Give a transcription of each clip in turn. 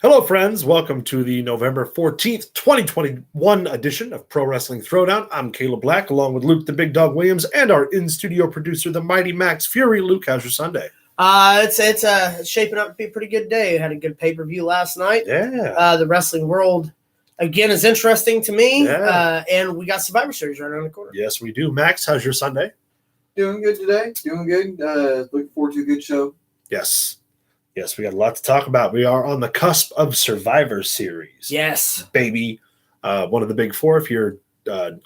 Hello, friends. Welcome to the November 14th, 2021 edition of Pro Wrestling Throwdown. I'm Caleb Black, along with Luke the Big Dog Williams and our in-studio producer, the Mighty Max Fury. Luke, how's your Sunday? It's shaping up to be a pretty good day. I had a good pay-per-view last night. Yeah. The wrestling world, again, is interesting to me. Yeah. And we got Survivor Series right around the corner. Yes, we do. Max, how's your Sunday? Doing good today. Doing good. Looking forward to a good show. Yes. Yes, we got a lot to talk about. We are on the cusp of Survivor Series. Yes. Baby. One of the big four. If you're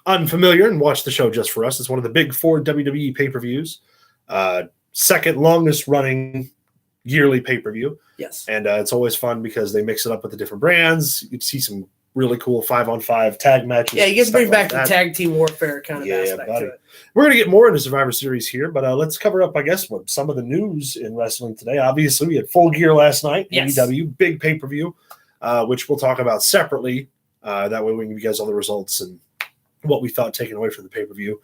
unfamiliar and watch the show just for us, it's one of the big four WWE pay-per-views. Second longest running yearly pay-per-view. Yes. And it's always fun because they mix it up with the different brands. You can see some really cool 5-on-5 tag matches. Yeah, you get to bring back the tag team warfare kind of aspect to it. We're going to get more into Survivor Series here, but let's cover up, I guess, what some of the news in wrestling today. Obviously, we had Full Gear last night, yes. AEW, big pay-per-view, which we'll talk about separately. That way we can give you guys all the results and what we thought taken away from the pay-per-view.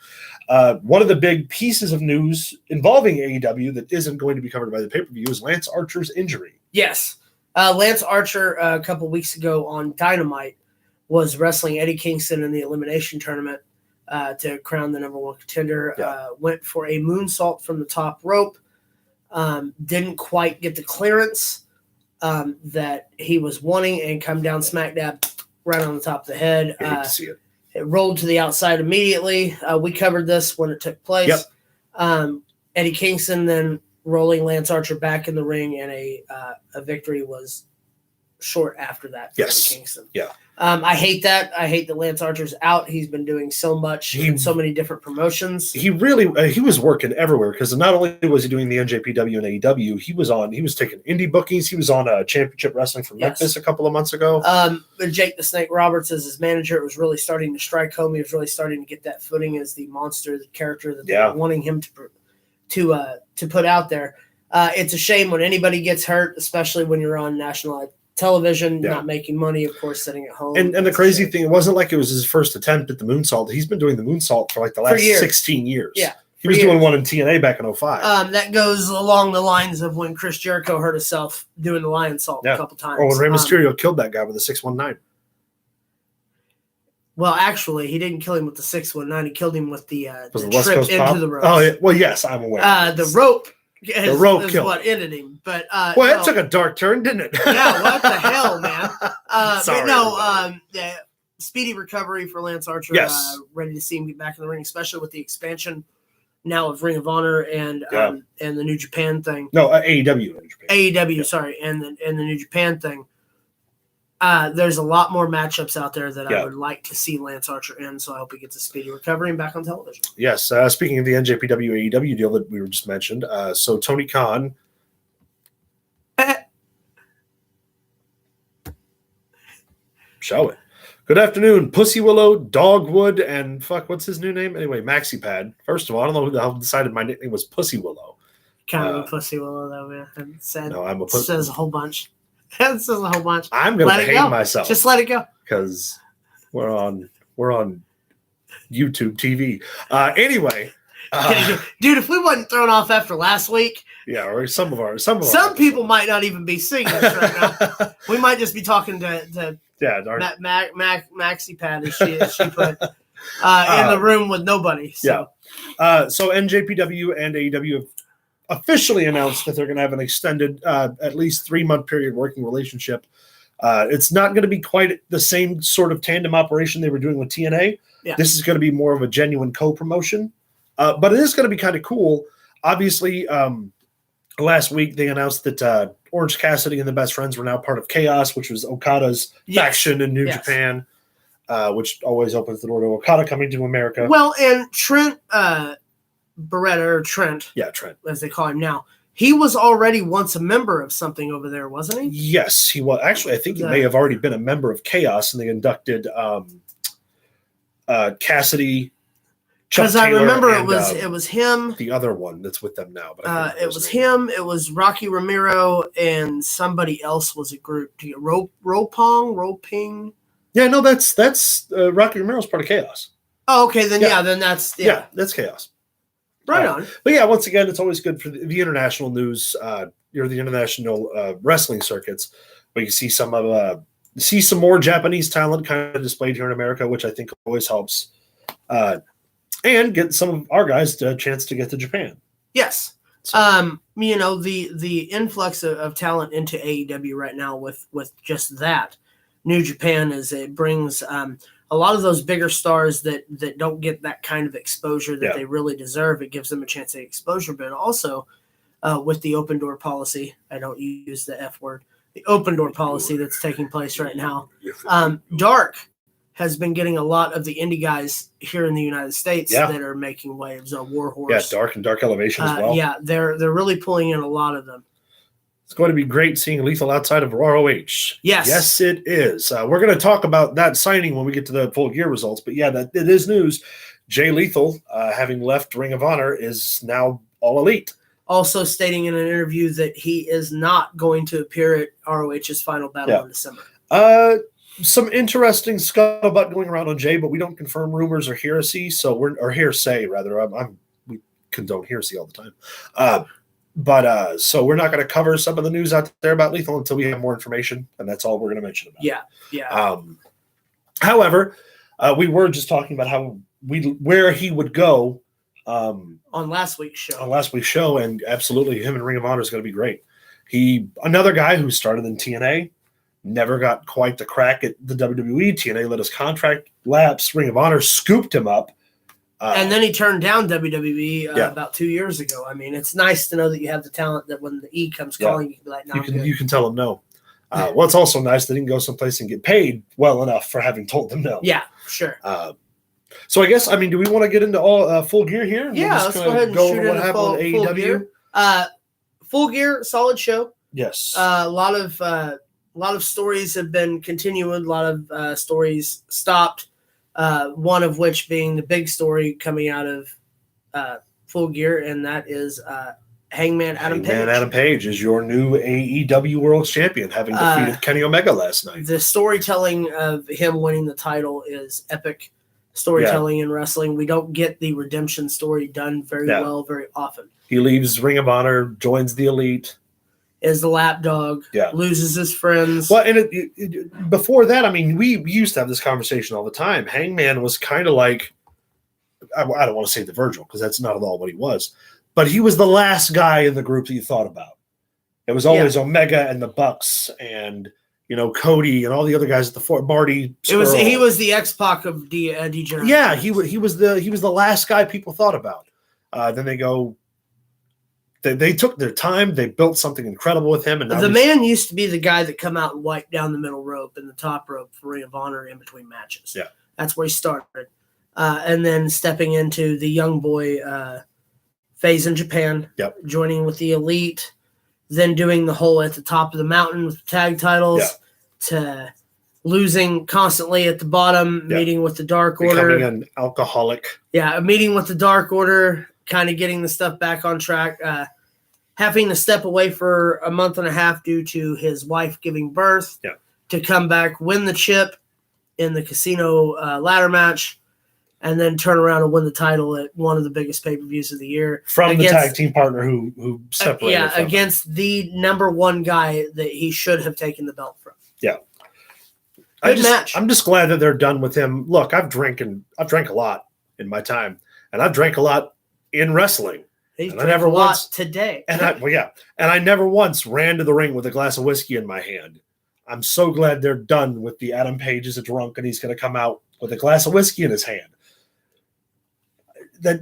One of the big pieces of news involving AEW that isn't going to be covered by the pay-per-view is Lance Archer's injury. Yes. Lance Archer, a couple weeks ago on Dynamite, was wrestling Eddie Kingston in the Elimination Tournament to crown the number one contender. Yeah. Went for a moonsault from the top rope. Didn't quite get the clearance that he was wanting and come down smack dab right on the top of the head. I hate to see it. It rolled to the outside immediately. We covered this when it took place. Yep. Eddie Kingston then rolling Lance Archer back in the ring, and a victory was short after that for Yes. Eddie Kingston. Yeah. I hate that. I hate that Lance Archer's out. He's been doing so much in so many different promotions. He really he was working everywhere because not only was he doing the NJPW and AEW, he was taking indie bookings. He was on Championship Wrestling from Memphis a couple of months ago. Jake the Snake Roberts as his manager, it was really starting to strike home. He was really starting to get that footing as the monster, the character that they were wanting him to put out there. It's a shame when anybody gets hurt, especially when you're on national television, not making money, of course, sitting at home. And the crazy thing, it wasn't like it was his first attempt at the moonsault. He's been doing the moonsault for like the last 16 years. Yeah. He was doing one in TNA back in 2005. That goes along the lines of when Chris Jericho hurt himself doing the lion salt a couple times. Or when Rey Mysterio killed that guy with a 619. Well, actually, he didn't kill him with the 619. He killed him with the West trip Coast into pop? the ropes. Oh, yeah. Well, yes, I'm aware. The rope is killed what ended him. But it took a dark turn, didn't it? Yeah, what the hell, man? Sorry, but no, speedy recovery for Lance Archer. Yes. Ready to see him get back in the ring, especially with the expansion now of Ring of Honor and the New Japan thing. No, AEW. AEW, sorry, and the New Japan thing. There's a lot more matchups out there that I would like to see Lance Archer in, so I hope he gets a speedy recovery and back on television. Yes. Speaking of the NJPW AEW deal that we were just mentioned, so Tony Khan. Show it. Good afternoon, Pussy Willow, Dogwood, and what's his new name? Anyway, Maxi Pad. First of all, I don't know who the hell decided my nickname was Pussy Willow. Kind of a Pussy Willow, though, man. It says a whole bunch. It says a whole bunch. I'm going to behave myself. Just let it go. Because we're on YouTube TV. Anyway. Dude, if we wasn't thrown off after last week. Yeah, or some people might not even be seeing us right now. We might just be talking to Maxi Pad, as she put, in the room with nobody. So. Yeah. So NJPW and AEW have officially announced that they're going to have an extended, at least 3-month period working relationship. It's not going to be quite the same sort of tandem operation they were doing with TNA. Yeah. This is going to be more of a genuine co-promotion, but it is going to be kind of cool. Obviously, last week they announced that Orange Cassidy and the Best Friends were now part of Chaos, which was Okada's faction in New Japan, which always opens the door to Okada coming to America. Well, and Trent Beretta, or Trent, as they call him now, he was already once a member of something over there, wasn't he? Yes, he was. Actually, I think he may have already been a member of Chaos, and they inducted Cassidy. Because I remember it was him. The other one that's with them now. But it was him. It was Rocky Romero and somebody else was a group. Roping. Yeah, no, that's Rocky Romero's part of Chaos. Oh, okay. Then then that's that's Chaos. Right on. But yeah, once again, it's always good for the international news, the international wrestling circuits We can see some more Japanese talent kind of displayed here in America, which I think always helps. And get some of our guys a chance to get to Japan. Yes. So. The influx of talent into AEW right now with just that New Japan it brings a lot of those bigger stars that don't get that kind of exposure that they really deserve. It gives them a chance at exposure, but also with the open door policy, I don't use the F word, the open door policy that's taking place right now. Dark has been getting a lot of the indie guys here in the United States that are making waves. Warhorse, Dark and Dark Elevation as well. Yeah, they're really pulling in a lot of them. It's going to be great seeing Lethal outside of ROH. Yes, it is. We're going to talk about that signing when we get to the Full Gear results. But it is news. Jay Lethal, having left Ring of Honor, is now All Elite. Also stating in an interview that he is not going to appear at ROH's final battle in December. Some interesting scuttlebutt going around on Jay, but we don't confirm rumors or hearsay. Hearsay rather. We condone hearsay all the time. So we're not going to cover some of the news out there about Lethal until we have more information, and that's all we're going to mention about. Yeah. However, we were just talking about where he would go on last week's show. And absolutely, him and Ring of Honor is going to be great. Another guy who started in TNA. Never got quite the crack at the WWE. TNA let his contract lapse. Ring of Honor scooped him up. And then he turned down WWE about 2 years ago. I mean, it's nice to know that you have the talent that when the E comes calling, you can be like, no, you can tell him no. It's also nice that he can go someplace and get paid well enough for having told them no. Yeah, sure. So I guess, do we want to get into all Full Gear here? Yeah, let's go ahead and shoot into Full Gear. Full Gear, solid show. Yes. A lot of stories have been continuing. A lot of stories stopped. One of which being the big story coming out of Full Gear, and that is Hangman Adam Page. Hangman Adam Page is your new AEW World Champion, having defeated Kenny Omega last night. The storytelling of him winning the title is epic storytelling in wrestling. We don't get the redemption story done very well very often. He leaves Ring of Honor, joins the Elite. Is the lapdog, loses his friends. Well, and before that, we used to have this conversation all the time. Hangman was kind of like, I don't want to say the Virgil, because that's not at all what he was, but he was the last guy in the group that you thought about. It was always Omega and the Bucks and, Cody and all the other guys at the Fort Marty. He was the X-Pac of D-Generation. Yeah, he was the last guy people thought about. Then they go. They took their time. They built something incredible with him. And the man used to be the guy that come out and wipe down the middle rope and the top rope for Ring of Honor in between matches. Yeah. That's where he started. And then stepping into the young boy phase in Japan, joining with the Elite, then doing the whole at the top of the mountain with the tag titles, to losing constantly at the bottom, meeting with the Dark Order. Becoming an alcoholic. Yeah, meeting with the Dark Order, kind of getting the stuff back on track, having to step away for a month and a half due to his wife giving birth, to come back, win the chip in the casino ladder match, and then turn around and win the title at one of the biggest pay-per-views of the year. From the tag team partner who separated from against him. The number one guy that he should have taken the belt from. Yeah. Good match. I'm just glad that they're done with him. Look, I've drank a lot in my time, and I've drank a lot in wrestling. He's and I never once today. And I never once ran to the ring with a glass of whiskey in my hand. I'm so glad they're done with the Adam Page is a drunk and he's going to come out with a glass of whiskey in his hand.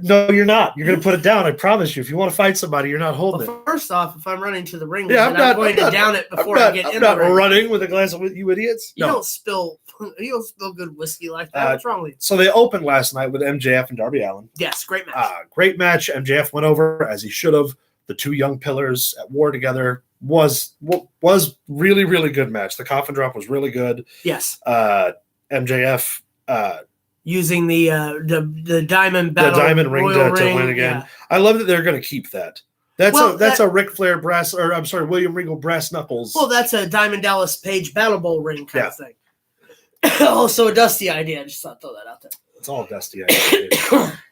No, you're not. You're going to put it down. I promise you. If you want to fight somebody, you're not holding it. First off, if I'm running to the ring, I'm going to down it before I get in the ring. I'm not running with a glass of whiskey, you idiots. You don't spill good whiskey like that. What's wrong with you? So they opened last night with MJF and Darby Allen. Yes, great match. Great match. MJF went over as he should have. The two young pillars at war together was really, really good match. The coffin drop was really good. Yes. MJF using the diamond battle, the diamond ring to win again. Yeah. I love that they're going to keep that. That's a Ric Flair brass, or I'm sorry, William Regal brass knuckles. Well, that's a Diamond Dallas Page Battle Bowl ring kind of thing. Also a Dusty idea. I just thought I'd throw that out there. It's all Dusty idea.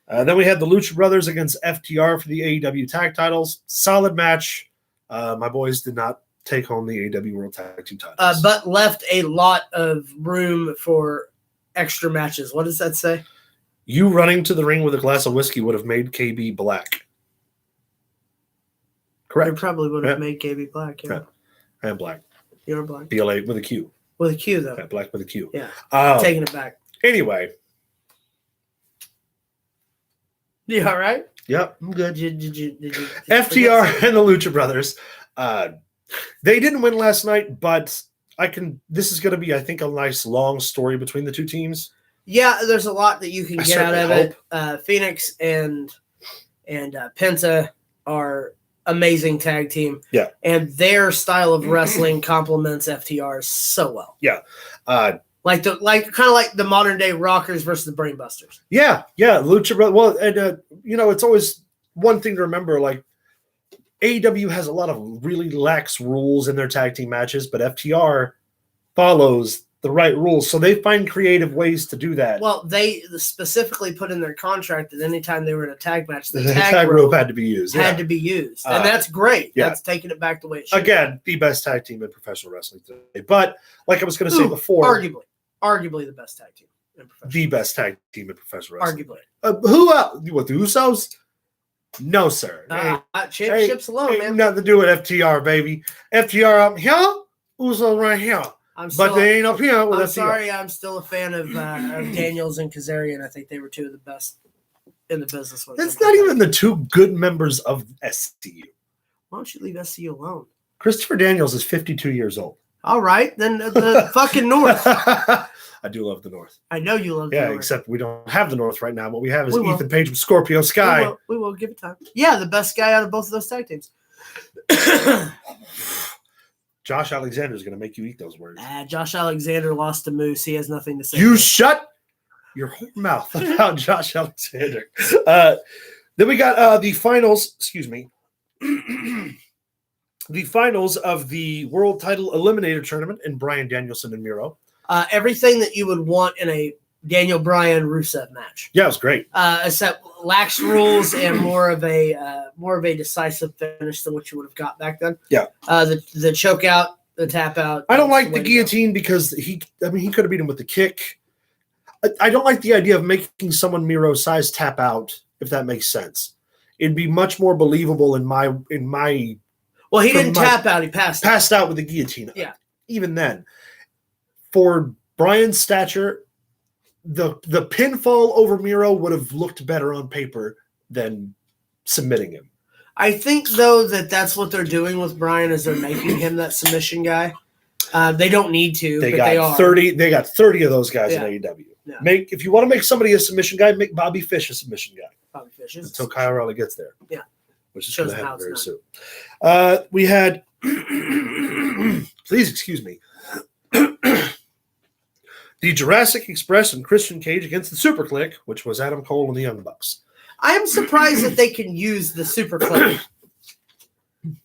Then we had the Lucha Brothers against FTR for the AEW tag titles. Solid match. My boys did not take home the AEW World Tag Team titles. But left a lot of room for extra matches. What does that say? You running to the ring with a glass of whiskey would have made KB black. Correct. It probably would have made KB black. Yeah. I am black. You're black. BLA with a Q. With a Q, though. Yeah, black with a Q. Yeah. Taking it back. Anyway. You all right? Yep, I'm good. Did you FTR and the Lucha Brothers. They didn't win last night, but this is going to be, I think, a nice long story between the two teams. Yeah, there's a lot that you can get out of it. Phoenix and Penta are amazing tag team. Yeah. And their style of wrestling complements FTR so well. Yeah. Kind of like the modern day Rockers versus the Brainbusters. Yeah. Lucha Brothers. Well, and it's always one thing to remember, like AEW has a lot of really lax rules in their tag team matches, but FTR follows the right rules. So they find creative ways to do that. Well, they specifically put in their contract that anytime they were in a tag match, the tag rope had to be used. And that's great. Yeah. That's taking it back the way it should. Again, the best tag team in professional wrestling today. But like I was going to say before, arguably the best tag team in professional. The best tag team in professional wrestling. Arguably. Who else? What, the Usos? No, sir. Championships alone, man. Nothing to do with FTR, baby. FTR up here, Usos right here. But they ain't up here with I'm FTR. Sorry, I'm still a fan of Daniels and Kazarian. I think they were two of the best in the business. That's not even the two good members of SCU. Why don't you leave SCU alone? Christopher Daniels is 52 years old. All right, then the fucking North. I do love the North. I know you love the North. Yeah, except we don't have the North right now. What we have is Ethan Page with Scorpio Sky. We will give it time. Yeah, the best guy out of both of those tag teams. Josh Alexander is going to make you eat those words. Josh Alexander lost to Moose. He has nothing to say. You shut your whole mouth about Josh Alexander. Then we got the finals. Excuse me. The finals of the World Title Eliminator Tournament in Bryan Danielson and Miro. Everything that you would want in a Daniel Bryan Rusev match. Yeah, it was great. Except lax rules and more of a decisive finish than what you would have got back then. Yeah. The choke out, the tap out. I don't like the guillotine because he could have beat him with the kick. I don't like the idea of making someone Miro size tap out, if that makes sense. It'd be much more believable in my. Well, he didn't tap out. He passed out with the guillotine. Yeah. Even then, for Bryan's stature, the pinfall over Miro would have looked better on paper than submitting him. I think, though, that's what they're doing with Bryan is they're making him that submission guy. They don't need to, but they are. 30. They got 30 of those guys in AEW. Yeah. If you want to make somebody a submission guy, make Bobby Fish a submission guy. Bobby Fish is until Kyle O'Reilly gets there. Yeah. Which is going to happen very soon. We had, please excuse me, the Jurassic Express and Christian Cage against the Super Click, which was Adam Cole and the Young Bucks. I am surprised that they can use the Super Click,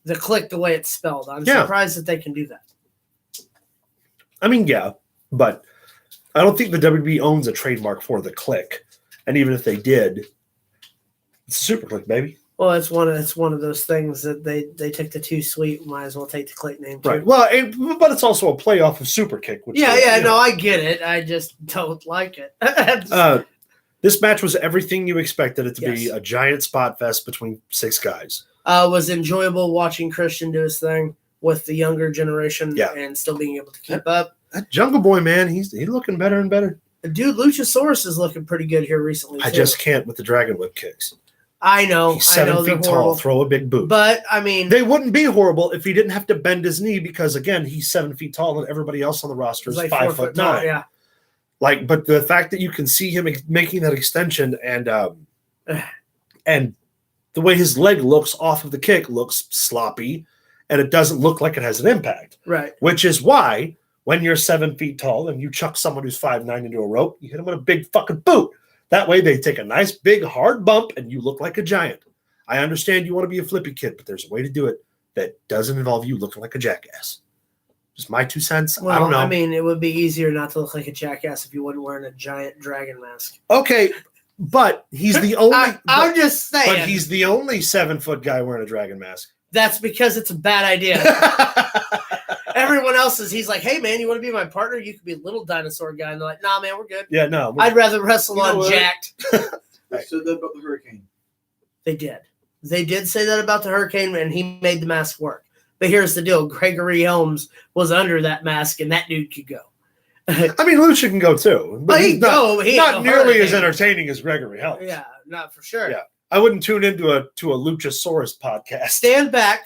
the click the way it's spelled. I'm surprised that they can do that. I mean, yeah, but I don't think the WWE owns a trademark for the click. And even if they did, it's a Super Click, baby. Well, it's one of those things that they took the too sweet. Might as well take the click name too. Right. Well, but it's also a playoff of Super Kick. Which I get it. I just don't like it. This match was everything you expected it to be. A giant spot fest between 6 guys. Was enjoyable watching Christian do his thing with the younger generation and still being able to keep up. That Jungle Boy, man, he's looking better and better. Dude, Luchasaurus is looking pretty good here recently, too. I just can't with the Dragon Whip kicks. I know. He's 7 feet tall, throw a big boot. But, I mean... They wouldn't be horrible if he didn't have to bend his knee because, again, he's 7 feet tall and everybody else on the roster is 5'9". Yeah. But the fact that you can see him making that extension and the way his leg looks off of the kick looks sloppy and it doesn't look like it has an impact. Right. Which is why when you're 7 feet tall and you chuck someone who's 5'9" into a rope, you hit him with a big fucking boot. That way they take a nice big hard bump and you look like a giant. I understand you want to be a flippy kid, but there's a way to do it that doesn't involve you looking like a jackass. Just my 2 cents. Well, I don't know. I mean, it would be easier not to look like a jackass if you wasn't wearing a giant dragon mask. Okay, but he's the only. I'm just saying. But he's the only 7 foot guy wearing a dragon mask. That's because it's a bad idea. Everyone else he's like, hey, man, you want to be my partner? You could be a little dinosaur guy. And they're like, nah, man, we're good. Yeah, no. I'd rather wrestle on jacked. They said that about the Hurricane. They did. They did say that about the Hurricane, and he made the mask work. But here's the deal. Gregory Helms was under that mask, and that dude could go. I mean, Lucha can go too. But he's not nearly as entertaining as Gregory Helms. Yeah, not for sure. Yeah. I wouldn't tune into a Luchasaurus podcast. Stand back.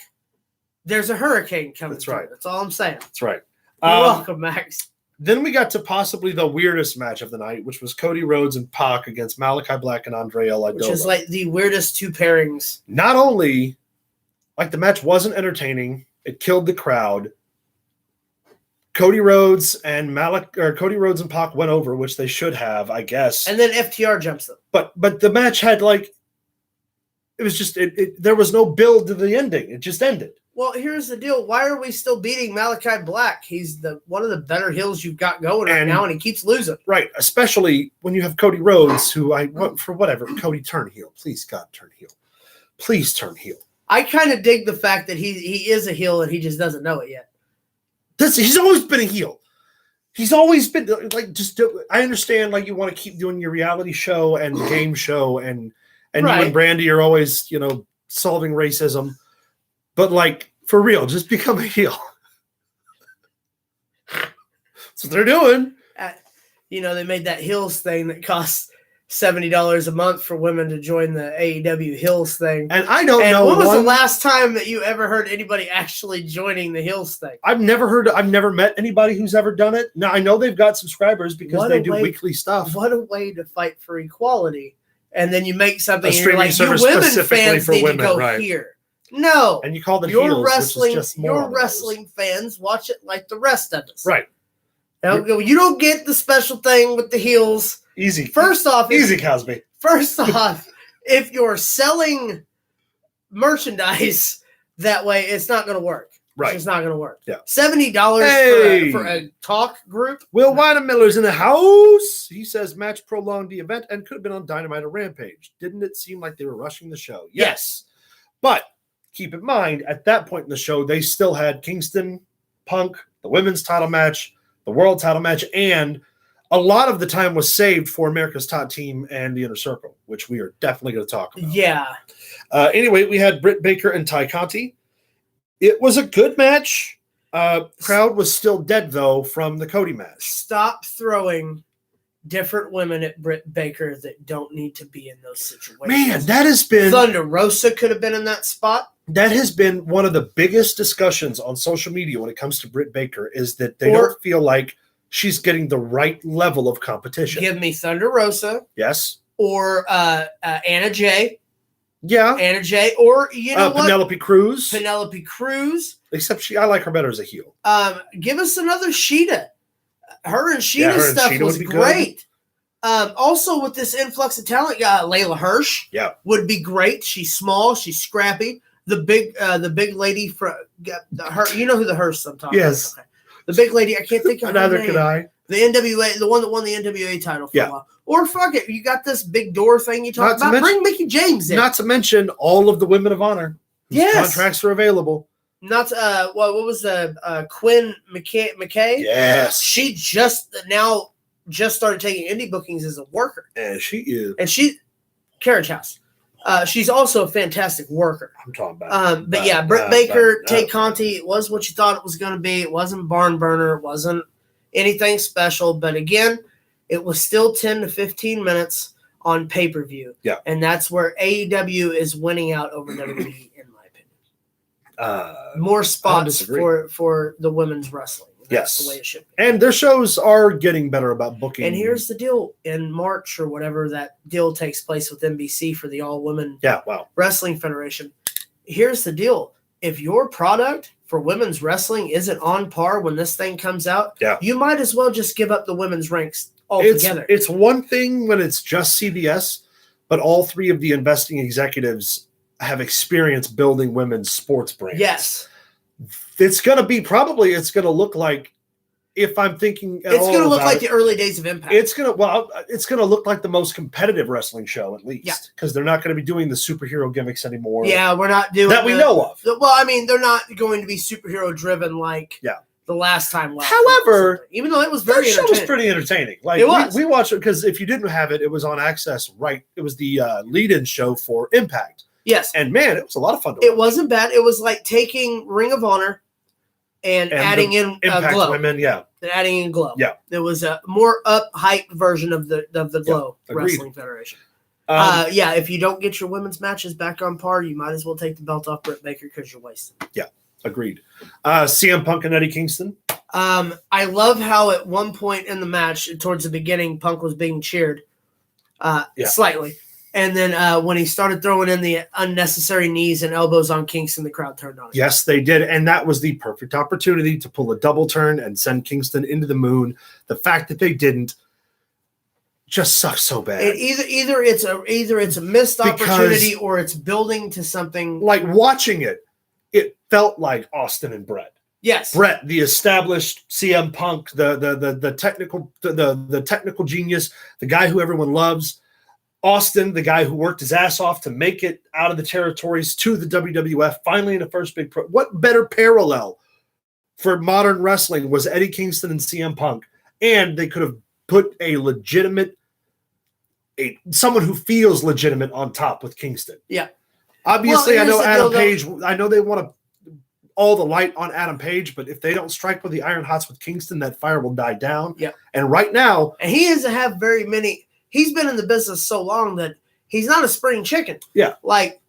There's a hurricane coming. That's right. Through. That's all I'm saying. That's right. You're welcome, Max. Then we got to possibly the weirdest match of the night, which was Cody Rhodes and Pac against Malachi Black and Andre El Idolo. Which is like the weirdest two pairings. Not only, like, the match wasn't entertaining, it killed the crowd. Cody Rhodes and Pac went over, which they should have, I guess. And then FTR jumps them. But the match had, like, it was just there was no build to the ending. It just ended. Well, here's the deal. Why are we still beating Malachi Black? He's one of the better heels you've got going right now, and he keeps losing. Right, especially when you have Cody Rhodes, who Cody, turn heel. Please, God, turn heel. Please turn heel. I kind of dig the fact that he is a heel and he just doesn't know it yet. He's always been a heel. He's always been like I understand, like, you want to keep doing your reality show and game show and right. You and Brandy are always, solving racism. But, like, for real, just become a heel. That's what they're doing. They made that Hills thing that costs $70 a month for women to join the AEW Hills thing. And I don't know. When was the last time that you ever heard anybody actually joining the Hills thing? I've never met anybody who's ever done it. Now, I know they've got subscribers because they do weekly stuff. What a way to fight for equality. And then you make something a streaming service women specifically fans for need women, to go right. here. No. And you call them your heels, wrestling, which is just your wrestling fans watch it like the rest of us. Right. Now, you don't get the special thing with the heels. Easy. First off, easy, Cosby. First off, if you're selling merchandise that way, it's not going to work. Right. It's just not going to work. Yeah. $70 for a talk group. Will Weinemiller's in the house. He says match prolonged the event and could have been on Dynamite or Rampage. Didn't it seem like they were rushing the show? Yes. But keep in mind, at that point in the show, they still had Kingston, Punk, the women's title match, the world title match, and a lot of the time was saved for America's Top Team and the Inner Circle, which we are definitely going to talk about. Yeah. Anyway, we had Britt Baker and Ty Conti. It was a good match. Crowd was still dead, though, from the Cody match. Stop throwing different women at Britt Baker that don't need to be in those situations. Man, that has been... Thunder Rosa could have been in that spot. That has been one of the biggest discussions on social media when it comes to Britt Baker, is that they don't feel like she's getting the right level of competition. Give me Thunder Rosa. Yes. Or Anna Jay. Yeah. Anna Jay. Or, what? Penelope Cruz. Penelope Cruz. Except I like her better as a heel. Give us another Sheeta. Her and Sheeta's stuff was great. Also, with this influx of talent, Layla Hirsch would be great. She's small. She's scrappy. The big lady from her. You know who the Hirsch I'm talking about. Yes. Okay. The big lady. I can't think of her Neither name. could I. The NWA, the one that won the NWA title for a while. Or fuck it, you got this big door thing you talk about. Bring Mickie James in. Not to mention all of the women of honor. Yes. Contracts are available. Not what was the Quinn Mchale? Yes. She just started taking indie bookings as a worker. And she is. And Carriage House. She's also a fantastic worker. I'm talking about. Britt Baker, Tay Conti, it was what you thought it was going to be. It wasn't barn burner. It wasn't anything special. But again, it was still 10 to 15 minutes on pay-per-view. Yeah. And that's where AEW is winning out over WWE, in my opinion. More spots for the women's wrestling. That's the way it should be. And their shows are getting better about booking. And here's the deal. In March or whatever, that deal takes place with NBC for the All-Women Wrestling Federation. Here's the deal. If your product for women's wrestling isn't on par when this thing comes out, you might as well just give up the women's ranks altogether. It's one thing when it's just CBS, but all three of the investing executives have experience building women's sports brands. Yes. It's going to look like if I'm thinking, it's going to look like it, the early days of Impact. It's going to look like the most competitive wrestling show, at least, because they're not going to be doing the superhero gimmicks anymore. Yeah, we're not doing that we know of. Well, I mean, they're not going to be superhero driven like the last time. However, even though it was very show was pretty entertaining. Like it was. We watched it because if you didn't have it, it was on Access. Right, it was the lead-in show for Impact. Yes, and man, it was a lot of fun. It wasn't bad. It was like taking Ring of Honor and adding in Impact Glow. Women, and adding in Glow. Yeah, it was a more up-hyped version of the Glow Wrestling Federation. If you don't get your women's matches back on par, you might as well take the belt off Britt Baker because you're wasting. Yeah, agreed. CM Punk and Eddie Kingston. I love how at one point in the match, towards the beginning, Punk was being cheered slightly. And then when he started throwing in the unnecessary knees and elbows on Kingston, the crowd turned on him. Yes, they did. And that was the perfect opportunity to pull a double turn and send Kingston into the moon. The fact that they didn't just sucks so bad. Either it's a missed opportunity or it's building to something. Like watching it, it felt like Austin and Bret. Yes, Bret, the established CM Punk, the technical genius, the guy who everyone loves. Austin, the guy who worked his ass off to make it out of the territories to the WWF, finally in the first big pro. What better parallel for modern wrestling was Eddie Kingston and CM Punk? And they could have put someone who feels legitimate on top with Kingston. Yeah. Obviously, I know Adam Page. I know they want all the light on Adam Page, but if they don't strike with the iron hots with Kingston, that fire will die down. Yeah. And right now, and he doesn't have very many. He's been in the business so long that he's not a spring chicken. Yeah. Like,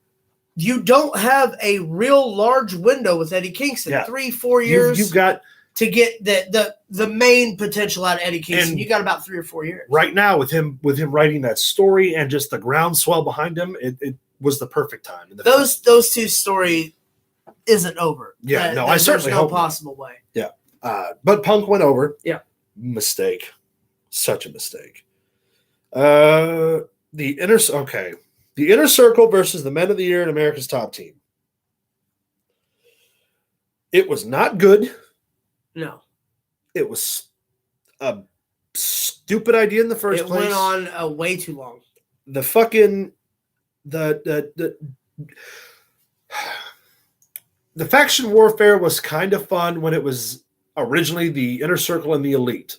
you don't have a real large window with Eddie Kingston. Yeah. 3-4 years. You've got to get the main potential out of Eddie Kingston. You got about 3 or 4 years. Right now, with him writing that story and just the groundswell behind him, it was the perfect time. Those two story isn't over. Yeah, I certainly hope no possible way. Yeah. But Punk went over. Yeah. Mistake. Such a mistake. The inner circle versus the Men of the Year and America's Top Team. It was not good. No, it was a stupid idea in the first place. It went on way too long. The fucking the faction warfare was kind of fun when it was originally the Inner Circle and the Elite.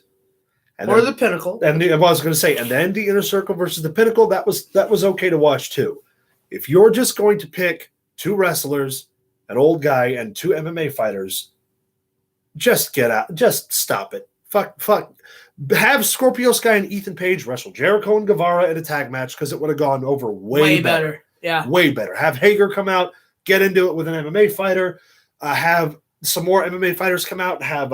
Or the Pinnacle. And I was going to say, and then the Inner Circle versus the Pinnacle, that was okay to watch too. If you're just going to pick 2 wrestlers, an old guy and 2 MMA fighters, just get out. Just stop it. Fuck. Have Scorpio Sky and Ethan Page wrestle Jericho and Guevara in a tag match because it would have gone over way better. Yeah. Way better. Have Hager come out, get into it with an MMA fighter, have some more MMA fighters come out and have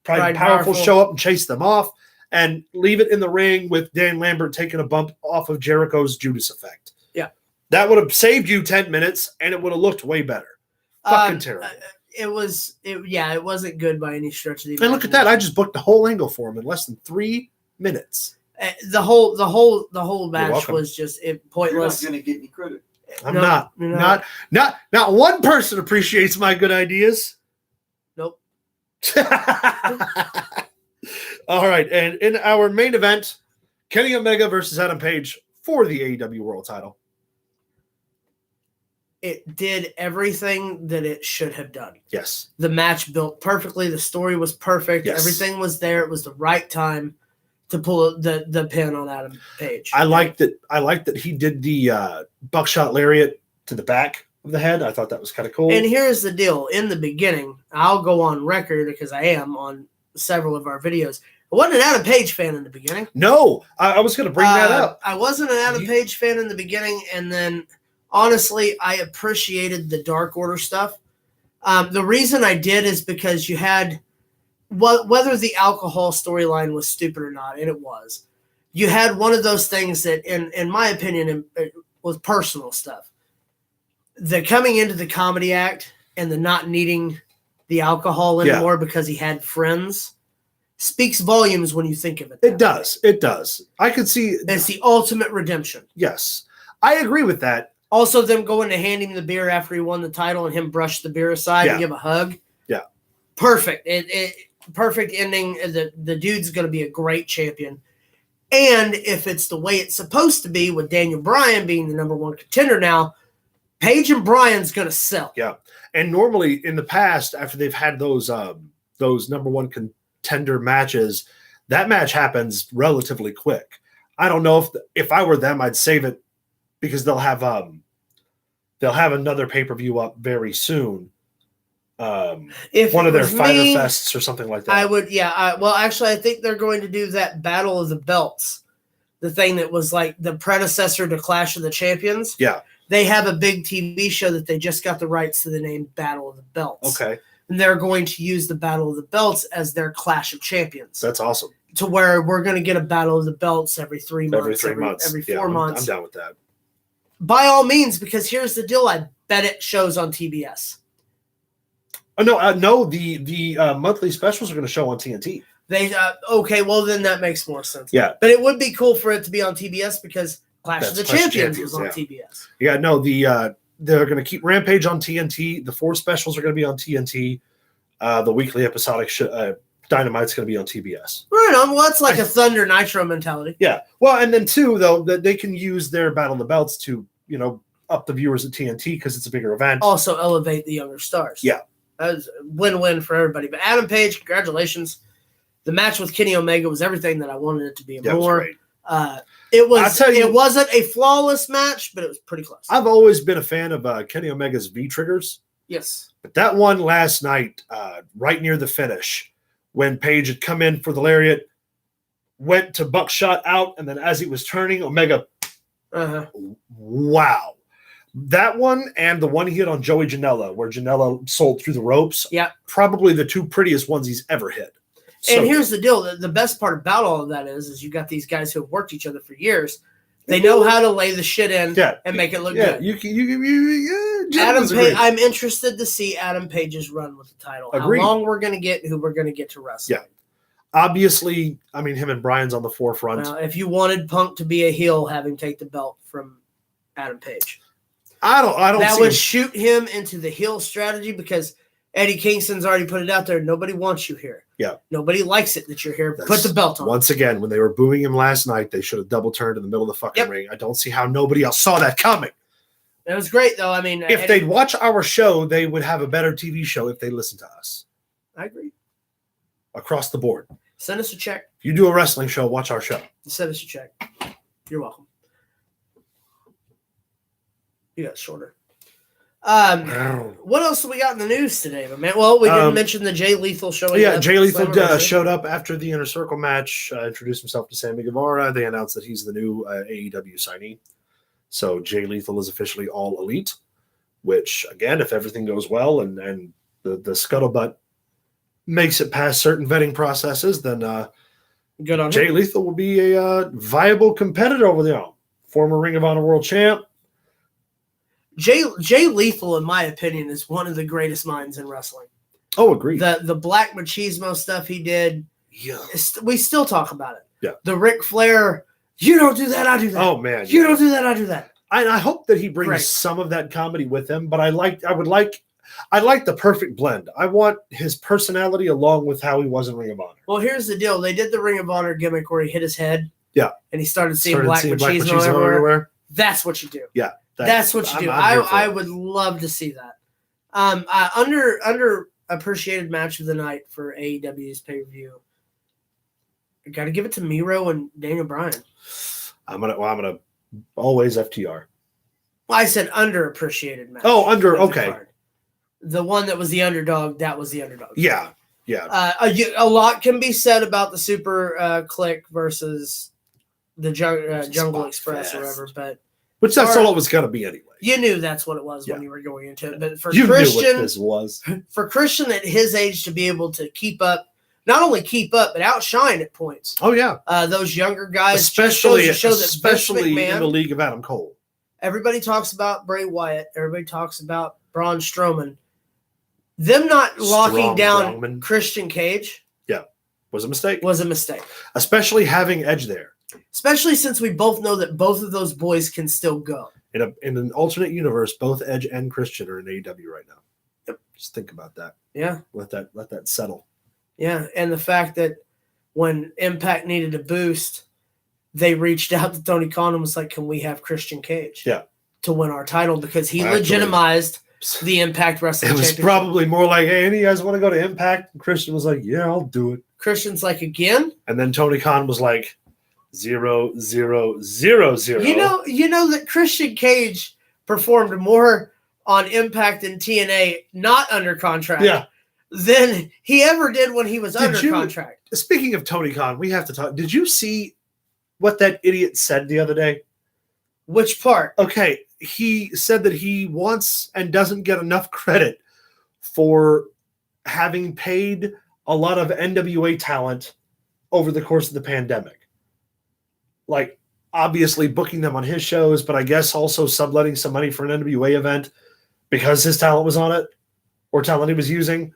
Pride and Powerful show up and chase them off. And leave it in the ring with Dan Lambert taking a bump off of Jericho's Judas effect. Yeah. That would have saved you 10 minutes, and it would have looked way better. Fucking terrible. It wasn't good by any stretch of the imagination. And look at that. I just booked the whole angle for him in less than 3 minutes. The whole match was just pointless. You're not going to get any credit. I'm not one person appreciates my good ideas. Nope. All right, and in our main event, Kenny Omega versus Adam Page for the AEW World Title. It did everything that it should have done. Yes. The match built perfectly. The story was perfect. Yes. Everything was there. It was the right time to pull the pin on Adam Page. I liked that he did the buckshot lariat to the back of the head. I thought that was kind of cool. And here's the deal. In the beginning, I'll go on record because I am on several of our videos. I wasn't an Adam Page fan in the beginning. No, I was going to bring that up. I wasn't an Adam Page fan in the beginning, and then honestly, I appreciated the Dark Order stuff. The reason I did is because you had, whether the alcohol storyline was stupid or not, and it was, you had one of those things that, in my opinion, was personal stuff. The coming into the comedy act and the not needing the alcohol anymore because he had friends speaks volumes when you think of it. It does. I could see. It's the ultimate redemption. Yes. I agree with that. Also, them going to hand him the beer after he won the title and him brush the beer aside and give a hug. Yeah. Perfect. perfect ending. The dude's going to be a great champion. And if it's the way it's supposed to be, with Daniel Bryan being the number one contender now, Paige and Bryan's going to sell. Yeah. And normally in the past, after they've had those number one contender matches, that match happens relatively quick. I don't know if I were them, I'd save it because they'll have another pay-per-view up very soon. If one of their Fighter Fests or something like that. I would, yeah. Well, actually, I think they're going to do that Battle of the Belts, the thing that was like the predecessor to Clash of the Champions. Yeah. They have a big TV show that they just got the rights to the name Battle of the Belts. Okay. And they're going to use the Battle of the Belts as their Clash of Champions. That's awesome. To where we're going to get a Battle of the Belts every 3 months. Every 4 months. I'm down with that. By all means, because here's the deal. I bet it shows on TBS. Oh, no, the monthly specials are going to show on TNT. Okay, well, then that makes more sense. Yeah. But it would be cool for it to be on TBS because Clash of the Champions was on TBS. Yeah, no, they're going to keep Rampage on TNT. The 4 specials are going to be on TNT. The weekly episodic Dynamite's going to be on TBS. Right on. Well, that's like a Thunder Nitro mentality. Yeah. Well, and then too, though, that they can use their Battle of the Belts to, up the viewers at TNT because it's a bigger event. Also elevate the younger stars. Yeah. That was a win-win for everybody. But Adam Page, congratulations. The match with Kenny Omega was everything that I wanted it to be. That was great. It wasn't a flawless match, but it was pretty close. I've always been a fan of Kenny Omega's V-triggers. Yes. But that one last night, right near the finish, when Page had come in for the lariat, went to buckshot out, and then as he was turning, Omega, wow. That one and the one he hit on Joey Janela, where Janela sold through the ropes, probably the 2 prettiest ones he's ever hit. And here's the deal. The best part about all of that is you got these guys who have worked each other for years. They know how to lay the shit in and make it look good. Adam Page, I'm interested to see Adam Page's run with the title. Agreed. How long we're going to get, who we're going to get to wrestle. Yeah. Obviously, I mean, him and Bryan's on the forefront. Well, if you wanted Punk to be a heel, have him take the belt from Adam Page. I don't. That would shoot him into the heel strategy because Eddie Kingston's already put it out there. Nobody wants you here. Yeah. Nobody likes it that you're here. Put the belt on. Once again, when they were booing him last night, they should have double turned in the middle of the fucking ring. I don't see how nobody else saw that coming. It was great, though. I mean, if they'd watch our show, they would have a better TV show if they listened to us. I agree. Across the board. Send us a check. If you do a wrestling show, watch our show. Send us a check. You're welcome. You got shorter. What else do we got in the news today, man? Well, we didn't mention the Jay Lethal showing up. Yeah, Jay Lethal showed up after the Inner Circle match, introduced himself to Sammy Guevara. They announced that he's the new AEW signee. So Jay Lethal is officially all elite, which, again, if everything goes well and the scuttlebutt makes it past certain vetting processes, then good on Jay Lethal will be a viable competitor over there. Former Ring of Honor World Champ. Jay Lethal, in my opinion, is one of the greatest minds in wrestling. Oh, agreed. The Black Machismo stuff he did, we still talk about it. Yeah. The Ric Flair, you don't do that, I do that. Oh, man. You don't do that, I do that. I hope that he brings some of that comedy with him, but I like the perfect blend. I want his personality along with how he was in Ring of Honor. Well, here's the deal. They did the Ring of Honor gimmick where he hit his head. Yeah. And he started seeing Black Machismo everywhere. That's what you do. Yeah. That's what you do. I would love to see that. Under appreciated match of the night for AEW's pay-per-view. I got to give it to Miro and Daniel Bryan. I'm gonna always FTR. Well, I said underappreciated match. Oh, okay. The one that was the underdog, that was the underdog. Yeah. A lot can be said about the Super Click versus the Jungle Express or whatever, but which that's all it was going to be anyway. You knew that's what it was when you were going into it. But for Christian, knew what this was. For Christian at his age to be able to keep up, not only keep up, but outshine at points. Oh, yeah. Those younger guys. Especially in the league of Adam Cole. Everybody talks about Bray Wyatt. Everybody talks about Braun Strowman. Them not locking down Strongman. Christian Cage. Yeah. Was a mistake. Especially having Edge there. Especially since we both know that both of those boys can still go. In an alternate universe, both Edge and Christian are in AEW right now. Yep. Just think about that. Yeah. Let that settle. Yeah, and the fact that when Impact needed a boost, they reached out to Tony Khan and was like, "Can we have Christian Cage to win our title?" Because he legitimized the Impact Wrestling Championship. It was probably more like, "Hey, any of you guys want to go to Impact?" And Christian was like, "Yeah, I'll do it." Christian's like, "Again?" And then Tony Khan was like, 0, 0, 0, 0. You know that Christian Cage performed more on Impact and TNA not under contract than he ever did when he was under contract. Speaking of Tony Khan, we have to talk. Did you see what that idiot said the other day? Which part? Okay, he said that he wants and doesn't get enough credit for having paid a lot of NWA talent over the course of the pandemic. Like, obviously booking them on his shows, but I guess also subletting some money for an NWA event because his talent was on it or talent he was using.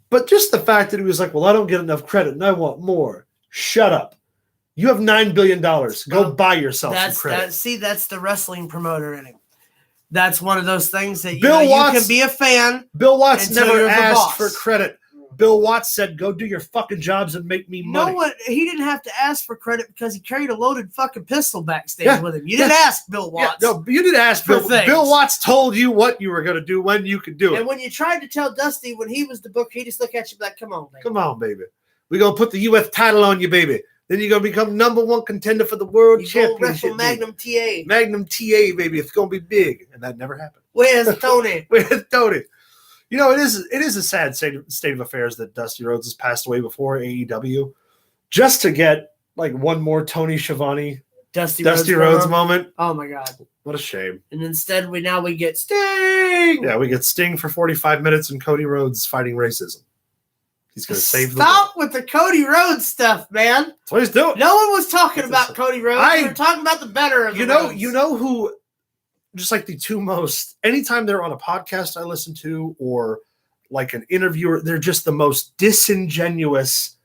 But just the fact that he was like, well, I don't get enough credit and I want more. Shut up. You have $9 billion. Go buy yourself some credit. That's the wrestling promoter in him. That's one of those things that you can be a fan. Bill Watts never asked for credit. Bill Watts said, "Go do your fucking jobs and make me money." He didn't have to ask for credit because he carried a loaded fucking pistol backstage with him. You didn't ask Bill Watts. No, you didn't ask Bill. Bill Watts told you what you were going to do when you could do it. And when you tried to tell Dusty when he was the booker, he just looked at you like, "Come on, baby. Come on, baby. We're going to put the U.S. title on you, baby. Then you're going to become #1 contender for the world championship. Magnum TA. Magnum TA, baby. It's going to be big." And that never happened. Where's Tony? Where's Tony? You know, it is a sad state of affairs that Dusty Rhodes has passed away before AEW, just to get like one more Tony Schiavone, Dusty Rhodes moment. Oh my God, what a shame! And instead, we get Sting. Yeah, we get Sting for 45 minutes, and Cody Rhodes fighting racism. He's going to save the world. Stop with the Cody Rhodes stuff, man. That's what he's doing. No one was talking about Cody Rhodes. We're talking about the better of the Rhodes. You know who. Just like the two most, anytime they're on a podcast I listen to or like an interviewer, they're just the most disingenuous.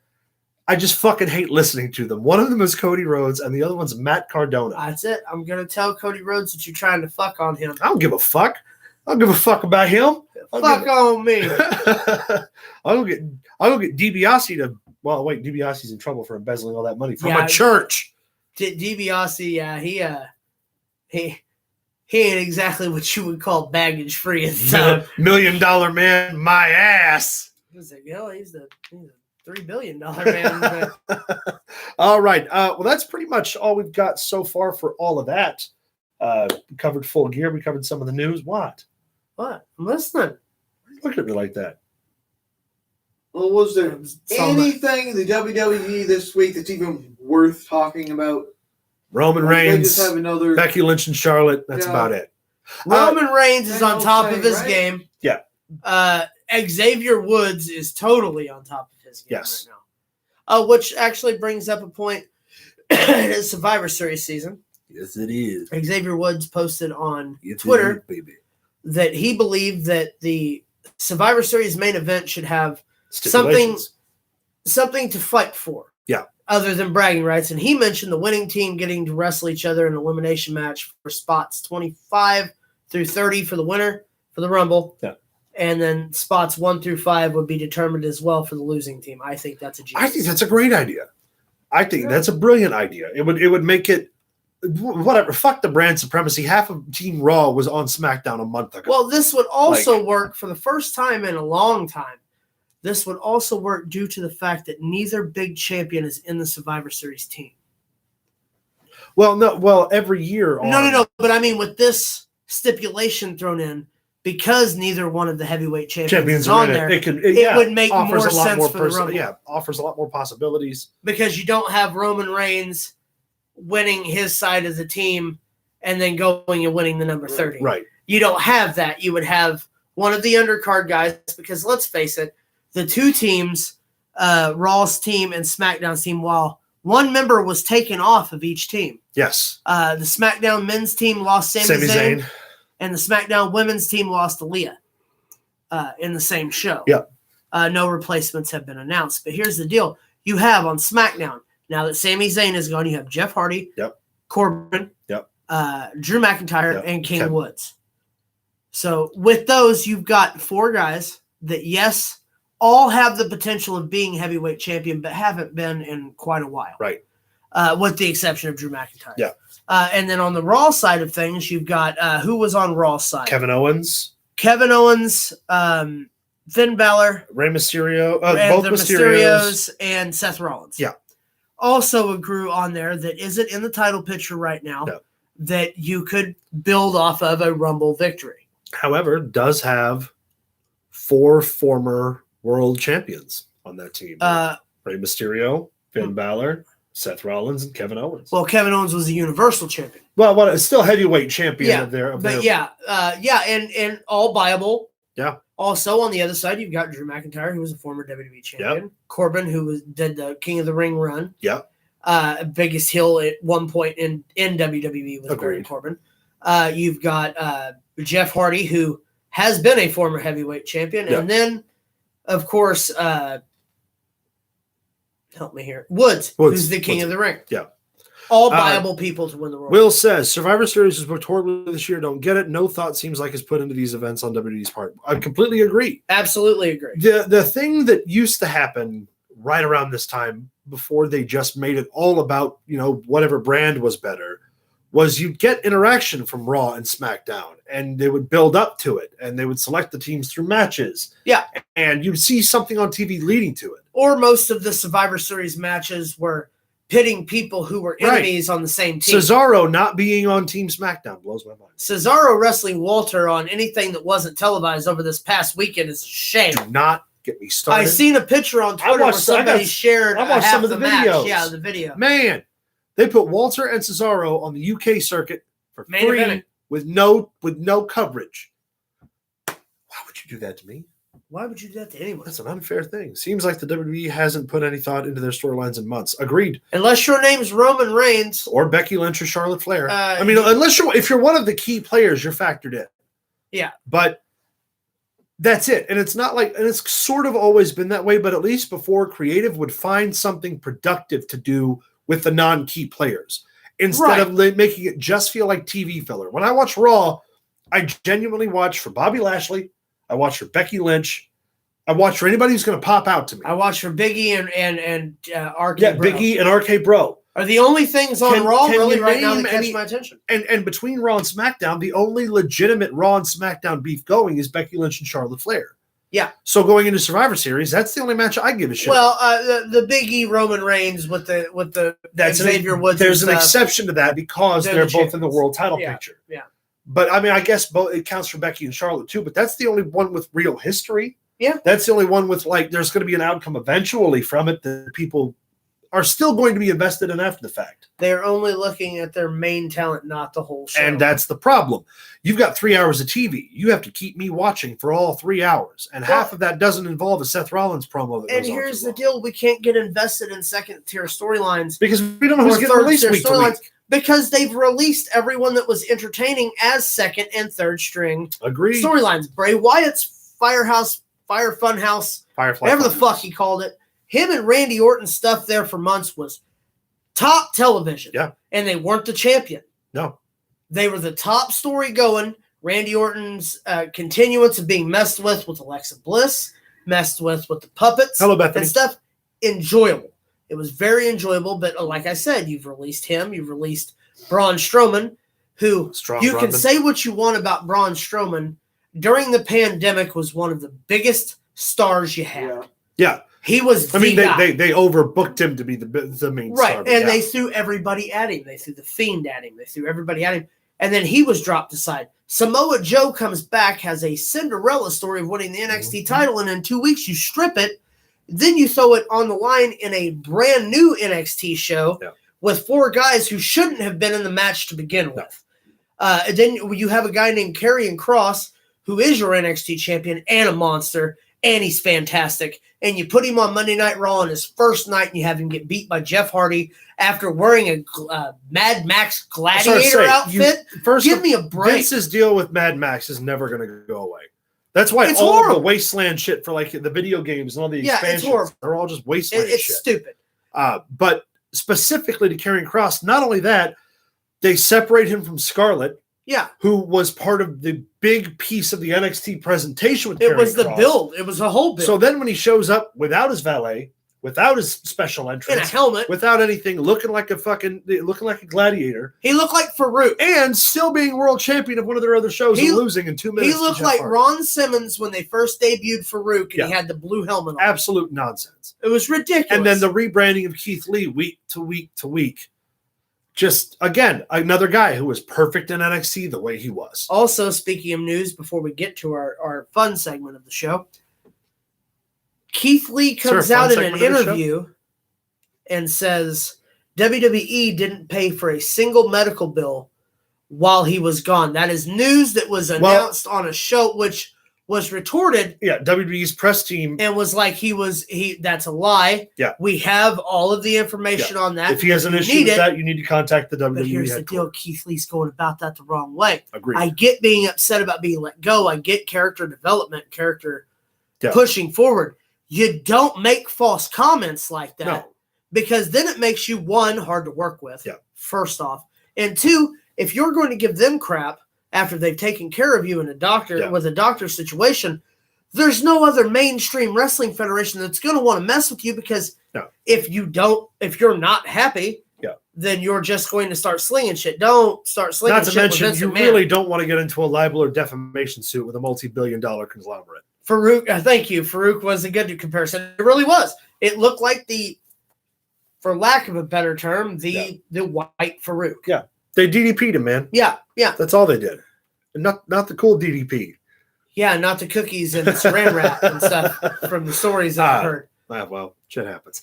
I just fucking hate listening to them. One of them is Cody Rhodes and the other one's Matt Cardona. That's it. I'm going to tell Cody Rhodes that you're trying to fuck on him. I don't give a fuck. I don't give a fuck about him. Fuck on me. I'll get DiBiase to, well, wait, DiBiase's in trouble for embezzling all that money from a church. DiBiase, he ain't exactly what you would call baggage free at the time. $1 million man, my ass. He's like, he's a $3 billion man. All right. Well, that's pretty much all we've got so far for all of that. We covered Full Gear. We covered some of the news. What? I'm listening. Look at me like that. Well, was there anything in the WWE this week that's even worth talking about? Roman Reigns, just have another Becky Lynch, and Charlotte. That's about it. Roman Reigns is on top of his game. Yeah. Xavier Woods is totally on top of his game right now. Which actually brings up a point. It's Survivor Series season. Yes, it is. Xavier Woods posted on Twitter that he believed that the Survivor Series main event should have something to fight for. Yeah. Other than bragging rights. And he mentioned the winning team getting to wrestle each other in an elimination match for spots 25 through 30 for the winner for the Rumble. Yeah. And then spots 1 through 5 would be determined as well for the losing team. I think that's a genius. I think that's a great idea. I think that's a brilliant idea. It would make it whatever. Fuck the brand supremacy. Half of Team Raw was on SmackDown a month ago. Well, this would also work for the first time in a long time. This would also work due to the fact that neither big champion is in the Survivor Series team. Well, every year. No. But I mean, with this stipulation thrown in, because neither one of the heavyweight champions is on there, it would make more sense for the Rumble. Yeah, offers a lot more possibilities. Because you don't have Roman Reigns winning his side of the team and then going and winning the number 30. Right. You don't have that. You would have one of the undercard guys, because let's face it, the two teams, Raw's team and SmackDown's team, while one member was taken off of each team. Yes. The SmackDown men's team lost Sami Zayn, and the SmackDown women's team lost Aaliyah in the same show. Yeah. No replacements have been announced. But here's the deal. You have on SmackDown, now that Sami Zayn is gone, you have Jeff Hardy, Corbin, Drew McIntyre, and King Woods. So with those, you've got 4 guys that, yes, all have the potential of being heavyweight champion, but haven't been in quite a while. Right. With the exception of Drew McIntyre. Yeah. And then on the Raw side of things, you've got who was on Raw's side? Kevin Owens, Finn Balor, Rey Mysterio, and both the Mysterios, and Seth Rollins. Yeah. Also a crew on there that isn't in the title picture right now that you could build off of a Rumble victory. However, does have 4 former world champions on that team. Rey Mysterio, Finn Balor, Seth Rollins, and Kevin Owens. Well, Kevin Owens was a Universal champion. Well, it's still heavyweight champion of their. And all viable. Yeah. Also, on the other side, you've got Drew McIntyre, who was a former WWE champion. Yep. Corbin, who did the King of the Ring run. Yep. Biggest heel at one point in WWE was Baron Corbin. You've got Jeff Hardy, who has been a former heavyweight champion. Yep. And then, of course, help me here, Woods, who's the King of the Ring. Yeah. All viable people to win the Royal. Will says Survivor Series is booked horribly this year. Don't get it. No thought seems like it's put into these events on WWE's part. I completely agree. Absolutely agree. The thing that used to happen right around this time, before they just made it all about, whatever brand was better, was you'd get interaction from Raw and SmackDown, and they would build up to it, and they would select the teams through matches. Yeah. And you'd see something on TV leading to it. Or most of the Survivor Series matches were pitting people who were enemies on the same team. Cesaro not being on Team SmackDown blows my mind. Cesaro wrestling Walter on anything that wasn't televised over this past weekend is a shame. Do not get me started. I seen a picture on Twitter where somebody shared half the videos. Yeah, the video. Man, they put Walter and Cesaro on the UK circuit for Main free event. with no coverage. Why would you do that to me? Why would you do that to anyone? That's an unfair thing. Seems like the WWE hasn't put any thought into their storylines in months. Agreed. Unless your name's Roman Reigns or Becky Lynch or Charlotte Flair. If you're one of the key players, you're factored in. Yeah. But that's it. And it's it's sort of always been that way, but at least before, creative would find something productive to do with the non-key players instead of making it just feel like TV filler. When I watch Raw, I genuinely watch for Bobby Lashley. I watch for Becky Lynch. I watch for anybody who's going to pop out to me. I watch for Biggie and RK Yeah, Bro. Biggie and RK Bro. Are the only things on Raw really right now that catch my attention. And between Raw and SmackDown, the only legitimate Raw and SmackDown beef going is Becky Lynch and Charlotte Flair. Yeah. So going into Survivor Series, that's the only match I give a shit. Well, the Big E Roman Reigns with the Xavier Woods. There's an exception to that because they're both in the world title picture. Yeah. But I guess both it counts for Becky and Charlotte too. But that's the only one with real history. Yeah. That's the only one with there's going to be an outcome eventually from it that people are still going to be invested in after the fact. They're only looking at their main talent, not the whole show. And that's the problem. You've got 3 hours of TV. You have to keep me watching for all 3 hours. And half of that doesn't involve a Seth Rollins promo. And here's the deal. We can't get invested in second-tier storylines. Because we don't know who's getting released week to week. Because they've released everyone that was entertaining as second and third string storylines. Bray Wyatt's Fire Funhouse, whatever the fuck he called it. Him and Randy Orton stuff there for months was top television. Yeah. And they weren't the champion. No. They were the top story going. Randy Orton's continuance of being messed with Alexa Bliss, messed with the puppets and stuff. Enjoyable. It was very enjoyable, but like I said, you've released him. You've released Braun Strowman, who can say what you want about Braun Strowman. During the pandemic, was one of the biggest stars you had. Yeah. He was they overbooked him to be the main star. Right, and they threw everybody at him. They threw The Fiend at him. They threw everybody at him. And then he was dropped aside. Samoa Joe comes back, has a Cinderella story of winning the NXT title, and in 2 weeks you strip it. Then you throw it on the line in a brand new NXT show with 4 guys who shouldn't have been in the match to begin with. Then you have a guy named Karrion Kross, who is your NXT champion and a monster, and he's fantastic. And you put him on Monday Night Raw on his first night, and you have him get beat by Jeff Hardy after wearing a Mad Max Gladiator outfit. Give me a break. Vince's deal with Mad Max is never going to go away. That's why it's all horrible. of the wasteland shit for the video games and all the expansions are all just wasteland shit. It's stupid. But specifically to Karrion Kross, not only that, they separate him from Scarlett Yeah. Who was part of the big piece of the NXT presentation with It was the Cross. build. It was a whole build. So then when he shows up without his valet, without his special entrance, in a helmet, without anything, looking like a gladiator. He looked like Farouk. And still being world champion of one of their other shows and losing in 2 minutes. He looked like Ron Simmons when they first debuted Farouk and he had the blue helmet on. Absolute nonsense. It was ridiculous. And then the rebranding of Keith Lee week to week to week. Just, again, another guy who was perfect in NXT the way he was. Also, speaking of news, before we get to our fun segment of the show, Keith Lee comes out in an interview and says WWE didn't pay for a single medical bill while he was gone. That is news that was announced on a show, which was retorted. Yeah, WWE's press team. And was like, that's a lie. Yeah. We have all of the information on that. If he has an issue with that, you need to contact the WWE. But here's the deal. Keith Lee's going about that the wrong way. Agreed. I get being upset about being let go. I get character development, pushing forward. You don't make false comments like that because then it makes you, one, hard to work with, first off. And two, if you're going to give them crap after they've taken care of you in with a doctor situation, there's no other mainstream wrestling federation that's going to want to mess with you because if you're not happy, then you're just going to start slinging shit. Don't start slinging shit. Not to mention, you really don't want to get into a libel or defamation suit with a multi-billion-dollar conglomerate. Farouk, thank you. Farouk was a good comparison. It really was. It looked like for lack of a better term, the white Farouk. Yeah. They DDP'd him, man. Yeah. That's all they did. And not the cool DDP. Yeah, not the cookies and saran wrap and stuff from the stories I've heard. Well, shit happens.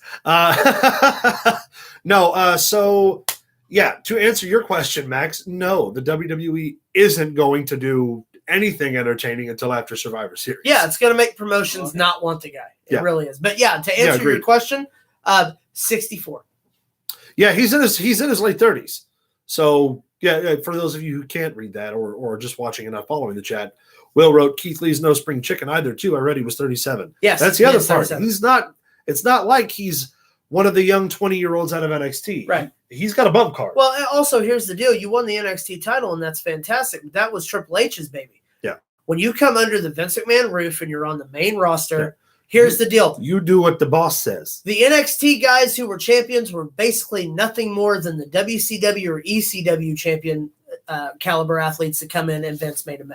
So, to answer your question, Max, no, the WWE isn't going to do anything entertaining until after Survivor Series. Yeah, it's going to make promotions not want the guy. It really is. But to answer your question, 64. Yeah, he's in his late 30s. So, for those of you who can't read that or just watching and not following the chat, Will wrote Keith Lee's no spring chicken either, too. I read he was 37. Yes. That's the other part. 37. It's not like he's one of the young 20-year-olds out of NXT. Right. He's got a bump card. Well, and also, here's the deal. You won the NXT title, and that's fantastic. But that was Triple H's baby. Yeah. When you come under the Vince McMahon roof and you're on the main roster, here's the deal. You do what the boss says. The NXT guys who were champions were basically nothing more than the WCW or ECW champion caliber athletes that come in and Vince made a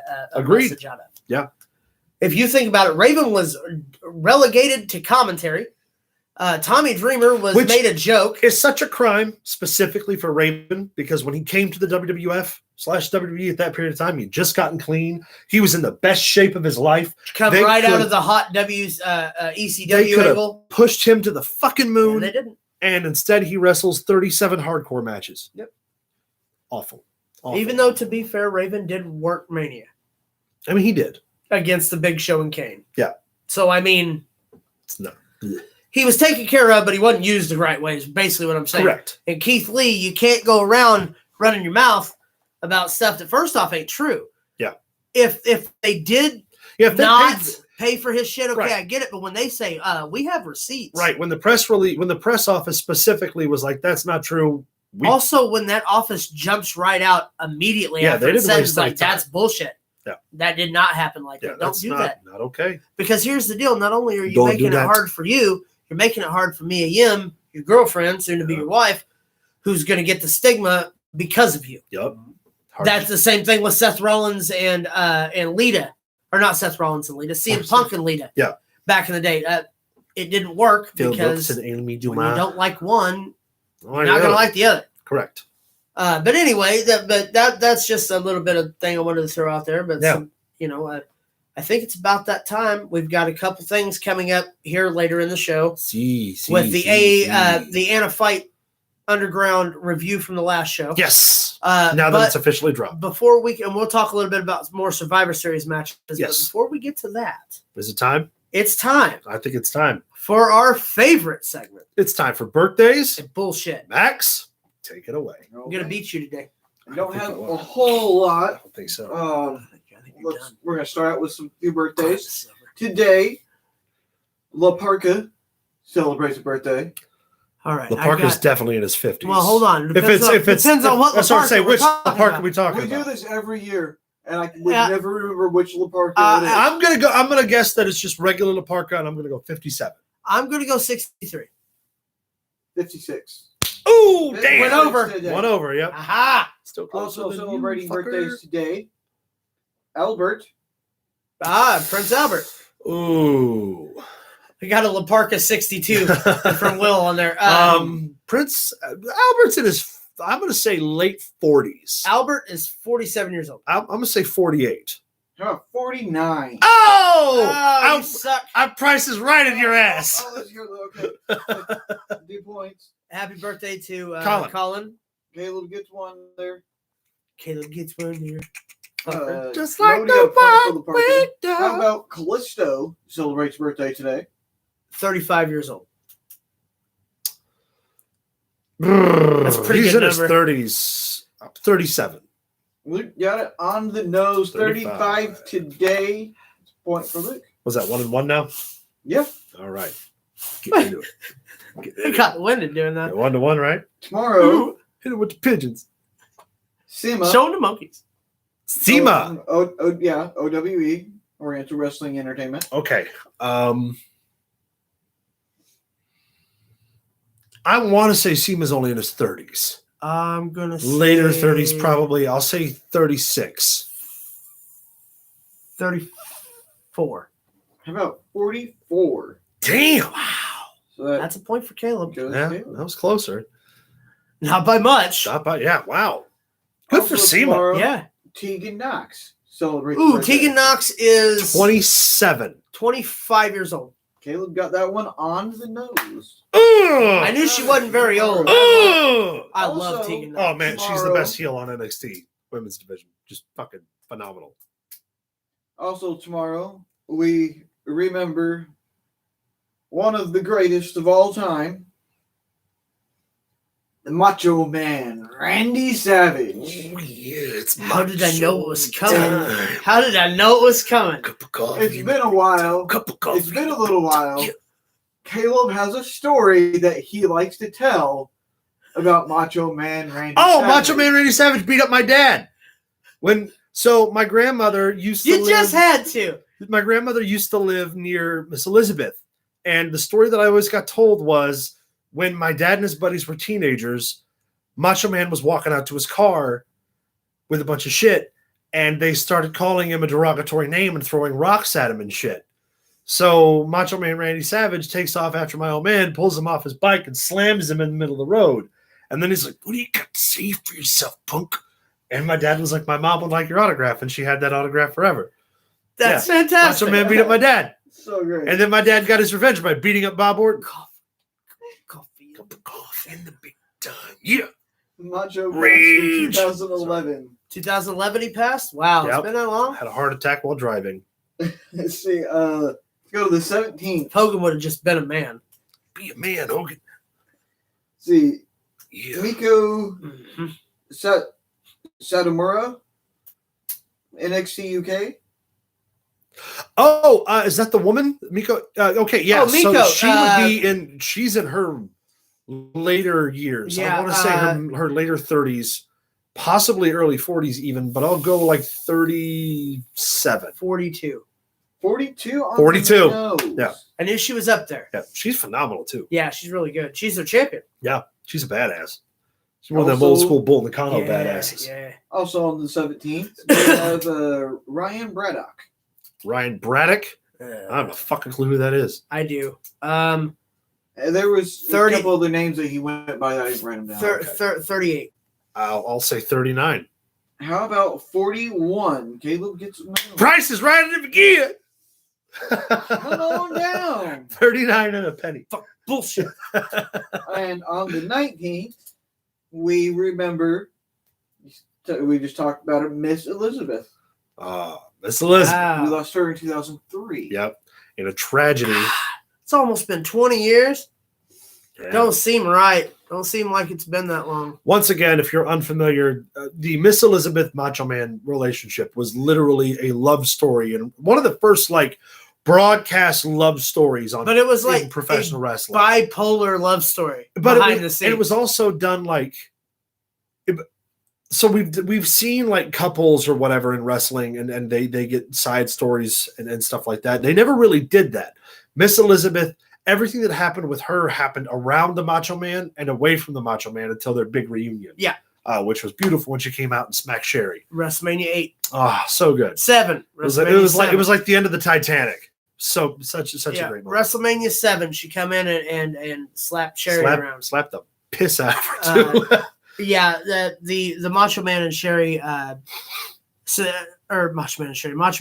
message out of. Yeah. If you think about it, Raven was relegated to commentary. Tommy Dreamer was made a joke. It's such a crime specifically for Raven because when he came to the WWF/WWE at that period of time, he'd just gotten clean. He was in the best shape of his life. Out of the hot ECW angle. Pushed him to the fucking moon. And they didn't. And instead he wrestles 37 hardcore matches. Yep. Awful. Even though, to be fair, Raven did work Mania. I mean, he did. Against the Big Show and Kane. Yeah. So, I mean. No. He was taken care of, but he wasn't used the right way is basically what I'm saying. Correct. And Keith Lee, you can't go around running your mouth about stuff that first off ain't true. Yeah. If they did pay for his shit, okay, I get it. But when they say we have receipts. Right. When the press office specifically was like, that's not true. Also, when that office jumps right out immediately after it says that's bullshit. Yeah. That did not happen like that. Don't do that. Not okay. Because here's the deal. Not only are you making it hard for you, you're making it hard for Mia Yim, your girlfriend, soon to be your wife, who's going to get the stigma because of you. Yep. That's the same thing with Seth Rollins and Lita. Or not Seth Rollins and Lita. CM Punk and Lita. Yeah. Back in the day. It didn't work because when you don't like one, you're not going to like the other. Correct. But anyway, that's just a little bit of thing I wanted to throw out there. But I think it's about that time. We've got a couple things coming up here later in the show with the Anna Fight Underground review from the last show. Yes. Now that it's officially dropped. Before we'll talk a little bit about more Survivor Series matches. Yes. But before we get to that, is it time? It's time. I think it's time for our favorite segment. It's time for birthdays. And bullshit. Max, take it away. Okay. I'm gonna beat you today. I don't have a whole lot. I don't think so. We're going to start out with some few birthdays. Today, La Parka celebrates a birthday. All right. LaParca's definitely in his 50s. Well, hold on. Depends on what LaParca say, which LaParca are we We talking do about? this every year, and I would never remember which LaParca it is. I'm gonna guess that it's just regular LaParca, and I'm gonna go 57. I'm gonna go 63. 56. Ooh, It damn! Went over. One over. Yep. Aha! Still closer Also than celebrating you, fucker. birthdays today. Albert. Prince Albert. Ooh. We got a LaParca 62 from Will on there. Prince Albert's in his, I'm going to say late 40s. Albert is 47 years old. I'm going to say 48. How about 49? Oh! You suck. Our price is right in your ass. Oh, that's good. Okay. 2 points. Happy birthday to Colin. Caleb gets one there. Caleb gets one here. Just like Nobody got a point for the LaParca. window. How about Callisto celebrates birthday today? 35 years old. That's a pretty He's good in his number. 30s. 37. Luke got it on the nose. 35 today. Point for Luke. Was that 1-1 now? Yep. All right. Get into it. Get We into got the win in doing that. it. 1-1, right? Tomorrow, Hit it with the pigeons. Sima. Show 'em the monkeys. Sema. OWE, Oriental Wrestling Entertainment. Okay. I want to say Sema's only in his 30s. I'm gonna say Later 30s, probably. I'll say 36. 34. How about 44? Damn. Wow. So that That's a point for Caleb. goes Yeah, Caleb. that was closer. Not by much. Not by, yeah, wow. Good for Also Sema. tomorrow, Yeah. Tegan Knox celebrates Ooh, birthday. Tegan Knox is 27. 25 years old. Caleb got that one on the nose. I knew she wasn't very old. I love Also- Tegan Knox. Oh, man, she's the Tomorrow- best heel on NXT women's division. Just fucking phenomenal. Also tomorrow, we remember one of the greatest of all time, the Macho Man, Randy Savage. Oh, yeah, it's How did I know it was coming? time. How did I know it was coming? Cup of coffee. It's been a while. Cup of coffee. It's been a little while. Caleb has a story that he likes to tell about Macho Man Randy Oh, Savage. Macho Man Randy Savage beat up my dad. So my grandmother used to You live, just had to. my grandmother used to live near Miss Elizabeth. And the story that I always got told was when my dad and his buddies were teenagers, Macho Man was walking out to his car with a bunch of shit, and they started calling him a derogatory name and throwing rocks at him and shit. So Macho Man Randy Savage takes off after my old man, pulls him off his bike, and slams him in the middle of the road. And then he's like, "What do you got to say for yourself, punk?" And my dad was like, "My mom would like your autograph," and she had that autograph forever. That's fantastic. Macho Man beat up my dad. So great. And then my dad got his revenge by beating up Bob Orton. Coffee. Cup of coffee in the big time. Yeah. Macho Man Rage. in 2011. 2011 he passed? Wow, Yep. it's been that long? Had a heart attack while driving. Let's see. Let's go to the 17th. Hogan would have just been a man. Be a man, Hogan. See, Yeah. Miko Mhm. Satomura, NXT UK. Oh, is that the woman? Miko? Okay, yeah. Oh, Miko, So she's in her later years. Yeah, I want to say her later 30s, possibly early 40s even, but I'll go like 37. 42. 42 on 42. the nose. Yeah. I knew she was up there. Yeah, she's phenomenal too. Yeah, she's really good. She's their champion. Yeah, she's a badass. She's one of them Also- old school Bull Nakano yeah, badasses. yeah. Also on the 17th, we have Ryan Braddock. Ryan Braddock. I don't have a fucking clue who that is. I do. And there was 30 a couple of the names that he went by that I didn't write them down. 38. I'll say 39. How about 41? Caleb gets another one. Price is right at the beginning. Come on down. 39 and a penny. Bullshit. And on the 19th, we remember, we just talked about it, Miss Elizabeth. Miss Elizabeth. Wow. We lost her in 2003. Yep. In a tragedy. It's almost been 20 years. Yeah. Don't seem right. Don't seem like it's been that long. Once again, if you're unfamiliar, the Miss Elizabeth Macho Man relationship was literally a love story and one of the first like broadcast love stories on, but it was in like professional wrestling, bipolar love story but behind the scenes. and it was also done like. So we've seen like couples or whatever in wrestling, and they get side stories and stuff like that. They never really did that. Miss Elizabeth, everything that happened with her happened around the Macho Man and away from the Macho Man until their big reunion. Yeah. Which was beautiful when she came out and smacked Sherry. WrestleMania 8. Oh, so good. 7. It was like the end of the Titanic. So such a great moment. WrestleMania 7. She come in and slapped Sherry around. Slapped the piss out of her too. Yeah, the Macho Man and Sherry, Macho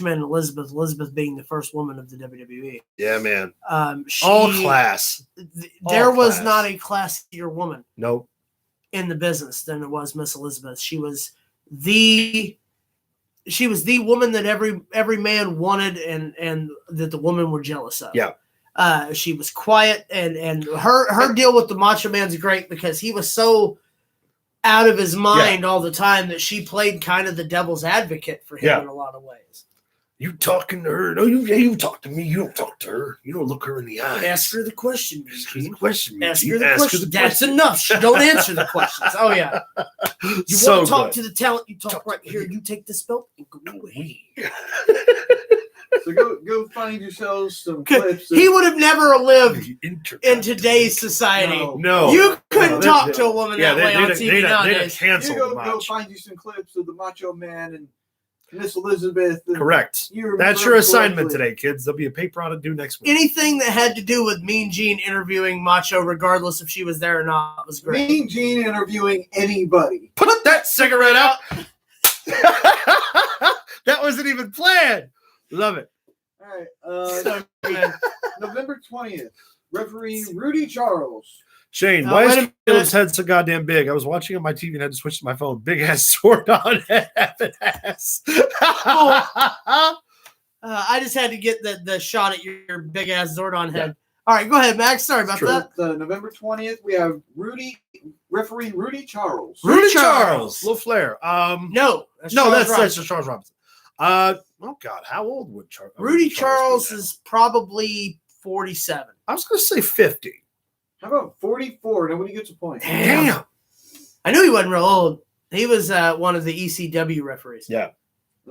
Man and Elizabeth being the first woman of the WWE. Yeah, man. All class. There was not a classier woman. Nope. In the business than it was Miss Elizabeth. She was the woman that every man wanted and that the women were jealous of. Yeah. She was quiet and her deal with the Macho Man's great because he was so out of his mind all the time that she played kind of the devil's advocate for him in a lot of ways. You talking to her? No, you talk to me. You don't talk to her. You don't look her in the eye. Ask her the question. Ask her the question. Ask her the question. That's enough. She don't answer the questions. Oh yeah. You want to talk to the talent? You talk right here. You take this belt and go away. So go find yourselves some clips. He would have never lived in today's society. No. You couldn't talk to a woman that way on TV nowadays. Go find you some clips of the Macho Man and Miss Elizabeth. Correct. That's your assignment today, kids. There'll be a paper on it due next week. Anything that had to do with Mean Gene interviewing Macho, regardless if she was there or not, was great. Mean Gene interviewing anybody. Put that cigarette out. That wasn't even planned. Love it. All right. November 20th. Referee Rudy Charles. Shane, why is Caleb's head so goddamn big? I was watching on my TV and had to switch to my phone. Big ass sword on ass. I just had to get the shot at your big ass Zordon head. All right, go ahead, Max. Sorry about that. November 20th, we have referee Rudy Charles. Rudy Charles. Little Flair. No, that's Charles Robinson. Oh God, how old would Rudy Charles is probably 47. I was going to say 50. How about 44? Nobody gets a point. Damn. I knew he wasn't real old. He was one of the ECW referees. Yeah.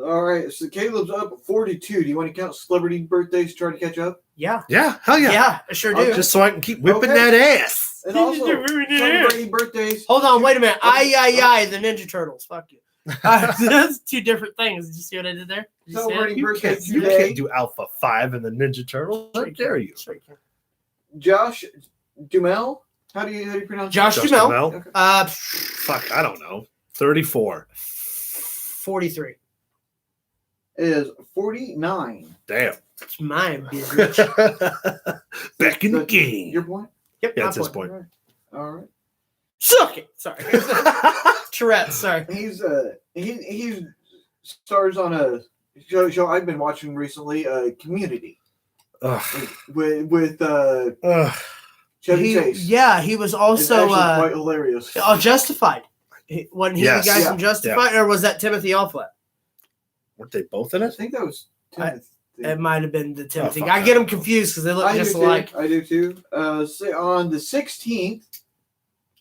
All right, so Caleb's up at 42. Do you want to count celebrity birthdays to try to catch up? Yeah. Yeah, hell yeah. Yeah, I sure do. Just so I can keep whipping that ass. And also, celebrating birthdays. Hold on, wait a minute. The Ninja Turtles. Fuck you. That's two different things. Did you see what I did there? Celebrating birthdays you today. can't do Alpha 5 and the Ninja Turtles. How dare you? Josh Duhamel. How do you pronounce Josh Duhamel? Okay. Fuck, I don't know. 34. 43. Is 49. Damn. It's mine, business. Back in the game. Your point? Yep. Yeah, it's his point. All right. Suck it. Sorry. Tourette's. Sorry. He stars on a show I've been watching recently, Community. With Chevy Chase. Yeah, he was also quite hilarious. Justified. Wasn't he the guy from Justified, or was that Timothy Allflat? Weren't they both in I it? think that was Timothy. It might have been the Timothy. I get them confused because they look just alike. I do too. On the 16th,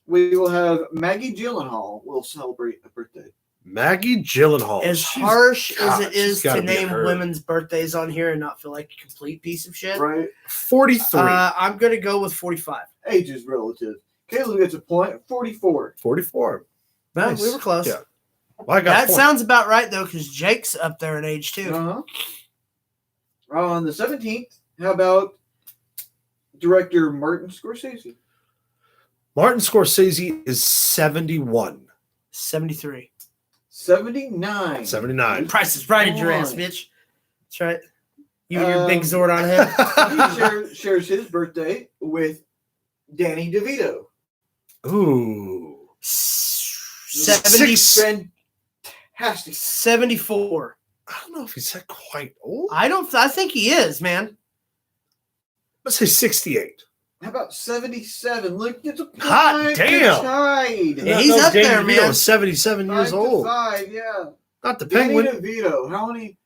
we will have Maggie Gyllenhaal will celebrate a birthday. Maggie Gyllenhaal. As harsh as it is to name women's birthdays on here and not feel like a complete piece of shit. Right. 43. I'm going to go with 45. Age is relative. Caleb gets a point. 44. 44. Well, Nice. we were close. Yeah. Well, I got that sounds about right, though, because Jake's up there in age, too. Uh-huh. On the 17th, how about director Martin Scorsese? Martin Scorsese is 71. 73. 79. 79. Price is right in your ass, bitch. That's right. You and your big Zordon head. He shares his birthday with Danny DeVito. Ooh. 70. Fantastic. 74. I don't know if he's that quite old. I think he is, man. Let's say 68. How about 77? Look, it's a Hot damn. tied. Yeah, he's up there, man. 77 years old. 5, yeah. Not the Danny Penguin. DeVito. How many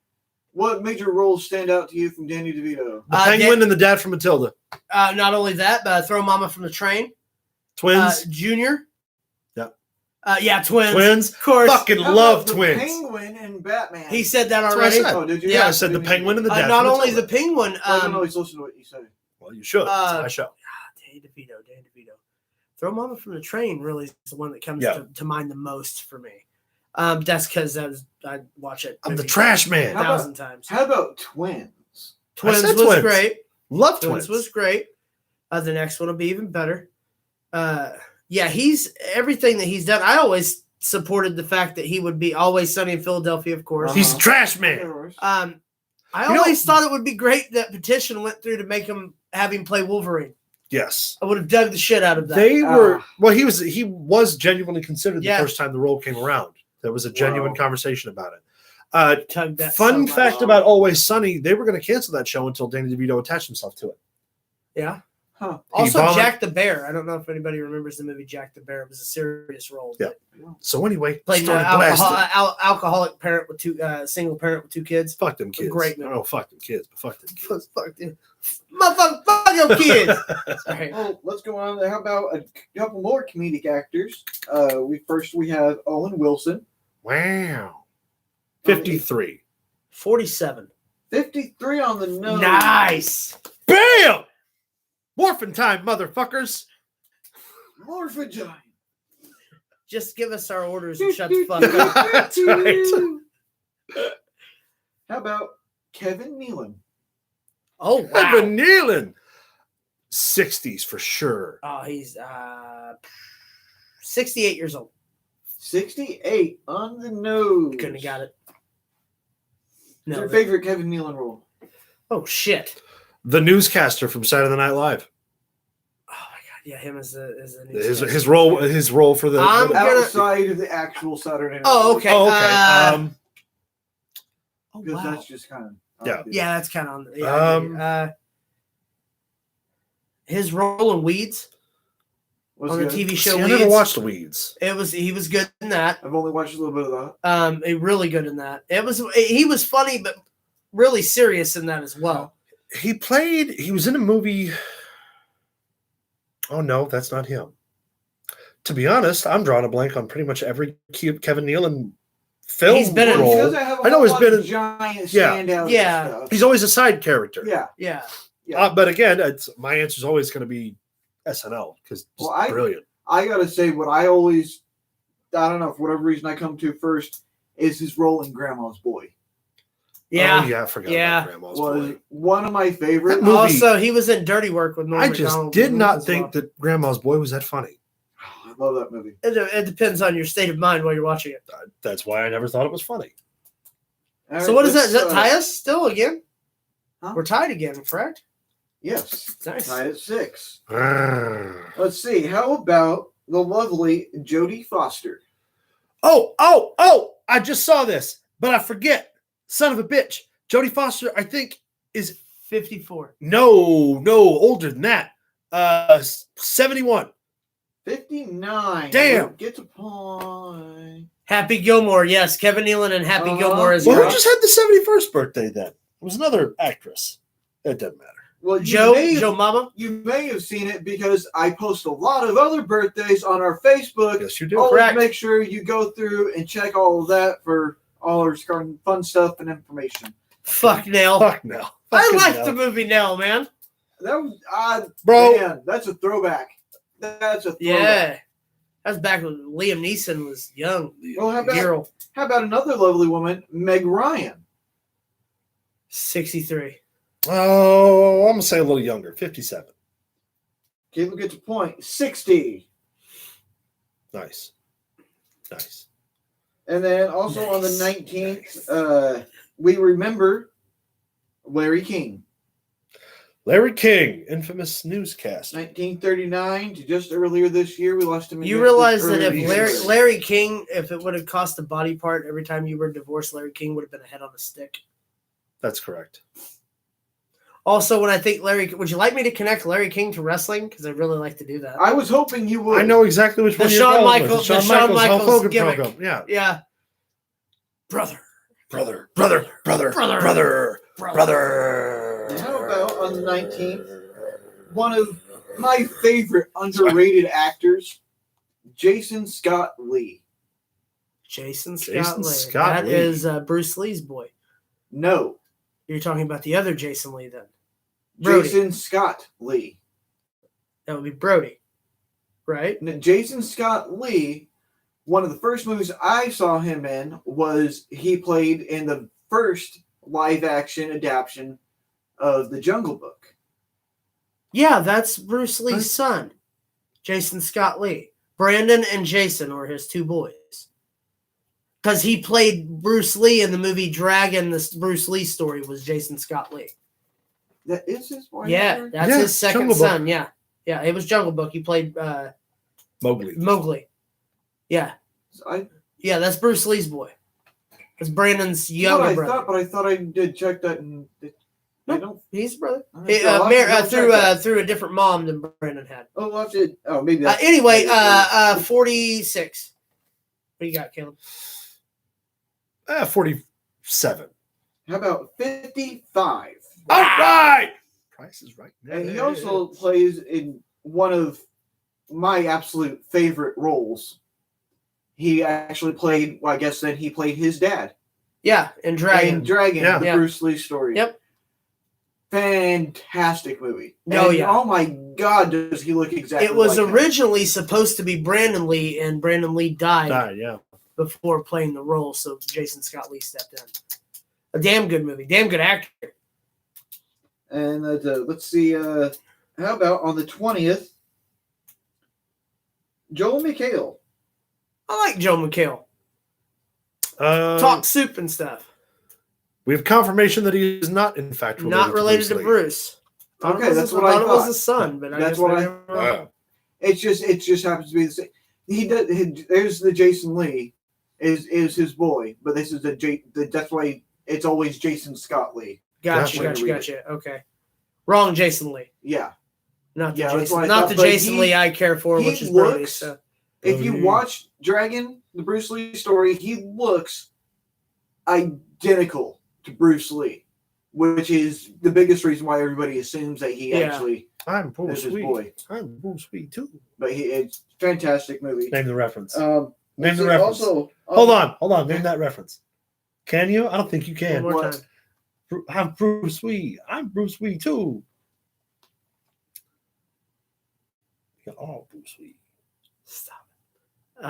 What major roles stand out to you from Danny DeVito? The Penguin and the dad from Matilda. Not only that, but Throw Mama from the Train. Twins. Junior. Yeah. Twins. Twins. Of course. Fucking How love about the Twins. Penguin and Batman. He said that That's what I already. said. Oh, did you? Yeah, I said the Penguin and the dad Not from only the Matilda. Penguin. I don't always listen to what you say. Well, you should. It's my show. Danny DeVito. Throw Mama from the Train really is the one that comes to mind the most for me. That's because I watch it. I'm the trash man. 1,000 times. How about Twins? Twins said was Twins. great. Love Twins Twins. was great. The next one will be even better. He's everything that he's done. I always supported the fact that he would be Always Sunny in Philadelphia, of course. He's trash man. I always thought it would be great that petition went through to have him play Wolverine. Yes. I would have dug the shit out of that. They were he was genuinely considered the first time the role came around. There was a genuine conversation about it. Fun fact about Always Sunny, they were going to cancel that show until Danny DeVito attached himself to it. Yeah. Huh. Also, Jack the Bear. I don't know if anybody remembers the movie Jack the Bear. It was a serious role. Yeah. So anyway, played an alcoholic parent with single parent with two kids. Fuck them kids. Great I movie. don't know, fuck them kids, but fuck them kids. Fuck them. Motherfucker, fuck your kids. Sorry. Well, let's go on. How about a couple more comedic actors? We have Owen Wilson. Wow. 53. 47. 53 on the nose. Nice. Bam! Morphin' time, motherfuckers. More vagina. Just give us our orders and shut the fuck up. That's right. How about Kevin Nealon? Oh, wow. Kevin Nealon. 60s for sure. Oh, he's 68 years old. 68 on the nose. Couldn't have got it. What's No. your favorite Kevin Nealon role? Oh, shit. The newscaster from Saturday Night Live. Oh, my God. Yeah, him as the His role for the outside of the actual Saturday Night. Oh, okay. Oh, okay. Because wow. that's just kind of Yeah, that's kind of on. His role in Weeds on the TV show. I Weeds. never watched Weeds. He was good in that. I've only watched a little bit of that. Really good in that. He was funny, but really serious in that as well. He was in a movie. Oh no, that's not him. To be honest, I'm drawing a blank on pretty much every Kevin Nealon film. He's been in- role. He doesn't have a I know whole he's lot been of in- giant Yeah. standouts. and Yeah. stuff. He's always a side character. Yeah. Yeah. But again, my answer is always going to be SNL because it's brilliant. I gotta say, what I always, I don't know, for whatever reason I come to first is his role in Grandma's Boy. Yeah. Oh, yeah, I forgot Yeah. about Grandma's Was Boy. one of my favorites. That movie- Also, he was in Dirty Work with Norm I just Macdonald did not as think well. that Grandma's Boy was that funny. I love that movie. It depends on your state of mind while you're watching it. That's why I never thought it was funny. All So right, what is that? Does let's, that tie us still again? Huh? We're tied again, correct? Yes. Nice. Tied at 6. Oh, Let's see. How about the lovely Jodie Foster? I just saw this, but I forget. Son of a bitch. Jodie Foster, I think, is 54. no, older than that. 71. 59. Damn. Get to point. Happy Gilmore, yes. Kevin Nealon and Happy Gilmore is Well, great. who just had the 71st birthday then? It was another actress. It doesn't matter. Well, Joe Mama. You may have seen it because I post a lot of other birthdays on our Facebook. Yes, you do. Always Correct. make sure you go through and check all of that for all our fun stuff and information. Fuck Nell. Fuck no. I Fucking like no. the movie Nell, man. That was, Bro. man, that's a throwback. That's a throwback. Yeah. That was back when Liam Neeson was young. Well, how Girl. about another lovely woman, Meg Ryan? 63. Oh, I'm going to say a little younger. 57. Caleb gets a point. 60. Nice. And then also on the Nice. 19th, we remember Larry King. Larry King, infamous newscaster. 1939 to just earlier this year, we lost him. You realize that earlier if this year. Larry King, if it would have cost a body part every time you were divorced, Larry King would have been a head on a stick. That's correct. Also, when I think would you like me to connect Larry King to wrestling? Because I'd really like to do that. I was hoping you would. I know exactly which The one Shawn you're going Michaels- with. the Shawn Hulk Michaels Hogan gimmick. program. Yeah. Yeah. Brother. Brother. And how about on the 19th, one of my favorite underrated actors, Jason Scott Lee. Jason Jason Lee. Scott That Lee. is Bruce Lee's boy. No, You're talking about the other Jason Lee then. Brody. Jason Scott Lee. That would be Brody, right? Now, Jason Scott Lee, one of the first movies I saw him in was he played in the first live-action adaptation of The Jungle Book. Yeah, that's Bruce Lee's son, Jason Scott Lee. Brandon and Jason are his two boys. Because he played Bruce Lee in the movie Dragon. This Bruce Lee story was Jason Scott Lee. That is his boy. Yeah, that's his second Jungle son. Yeah, it was Jungle Book. He played Mowgli. Yeah, I that's Bruce Lee's boy. That's Brandon's younger brother. I thought I did check that. And Nope, he's brother. I'll have to double check that. Through a different mom than Brandon had. Maybe. That's, Anyway, 46. What do you got, Caleb? 47. How about 55? All right. Price is right. And he also plays in one of my absolute favorite roles. He actually played, well, I guess then he played his dad. Yeah, in Dragon. The Bruce Lee story. Yep. Fantastic movie. Oh my God, does he look exactly It was like him. originally supposed to be Brandon Lee, and Brandon Lee died yeah. before playing the role, so Jason Scott Lee stepped in. A damn good movie. Damn good actor. And let's see, how about on the 20th, Joel Mchale. I like Joe Mchale. Talk soup and stuff. We have confirmation that he is not, in fact, related to Bruce. Okay, that's what I thought. It was his son, but that's what I thought. It just happens to be the same. There's the Jason Lee is his boy, but this is that's why it's always Jason Scott Lee. Gotcha. Okay. Wrong Jason Lee. Yeah. Not the Jason Lee I care for, which is Brody. So. If you watch Dragon, the Bruce Lee story, he looks identical to Bruce Lee, which is the biggest reason why everybody assumes that he actually I'm Bruce is his boy. I'm Bruce Lee too. But it's a fantastic movie. Name the reference. Name the reference. Also, hold on. Name that reference. Can you? I don't think you can. One more time. I'm Bruce Lee. I'm Bruce Lee too. You're all Bruce Lee. Stop it.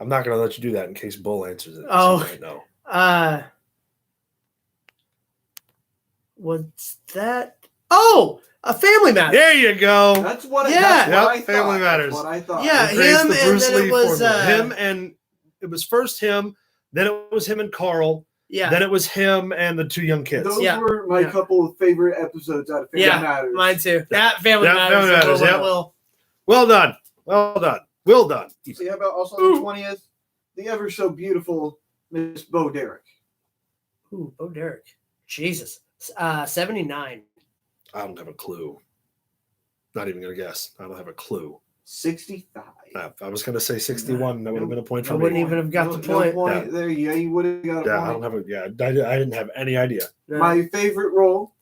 I'm not going to let you do that in case Bull answers it. Oh, right now. What's that? Oh, A Family Matters. There you go. That's what. I Family Matters. That's what I thought. Yeah, him, and then it was him, and it was first him. Then it was him and Carl. Yeah. Then it was him and the two young kids. Those were my couple of favorite episodes out of Family Matters. Mine too. That Family Matters. Well done. See, how about also on the 20th, the ever so beautiful Miss Bo Derek. Ooh, Bo Derek. Jesus. 79. I don't have a clue. Not even going to guess. I don't have a clue. 65. I was going to say 61. That would have been a point for me. I wouldn't even have got the point. There, you would have got a point. I don't have I didn't have any idea. No. My favorite role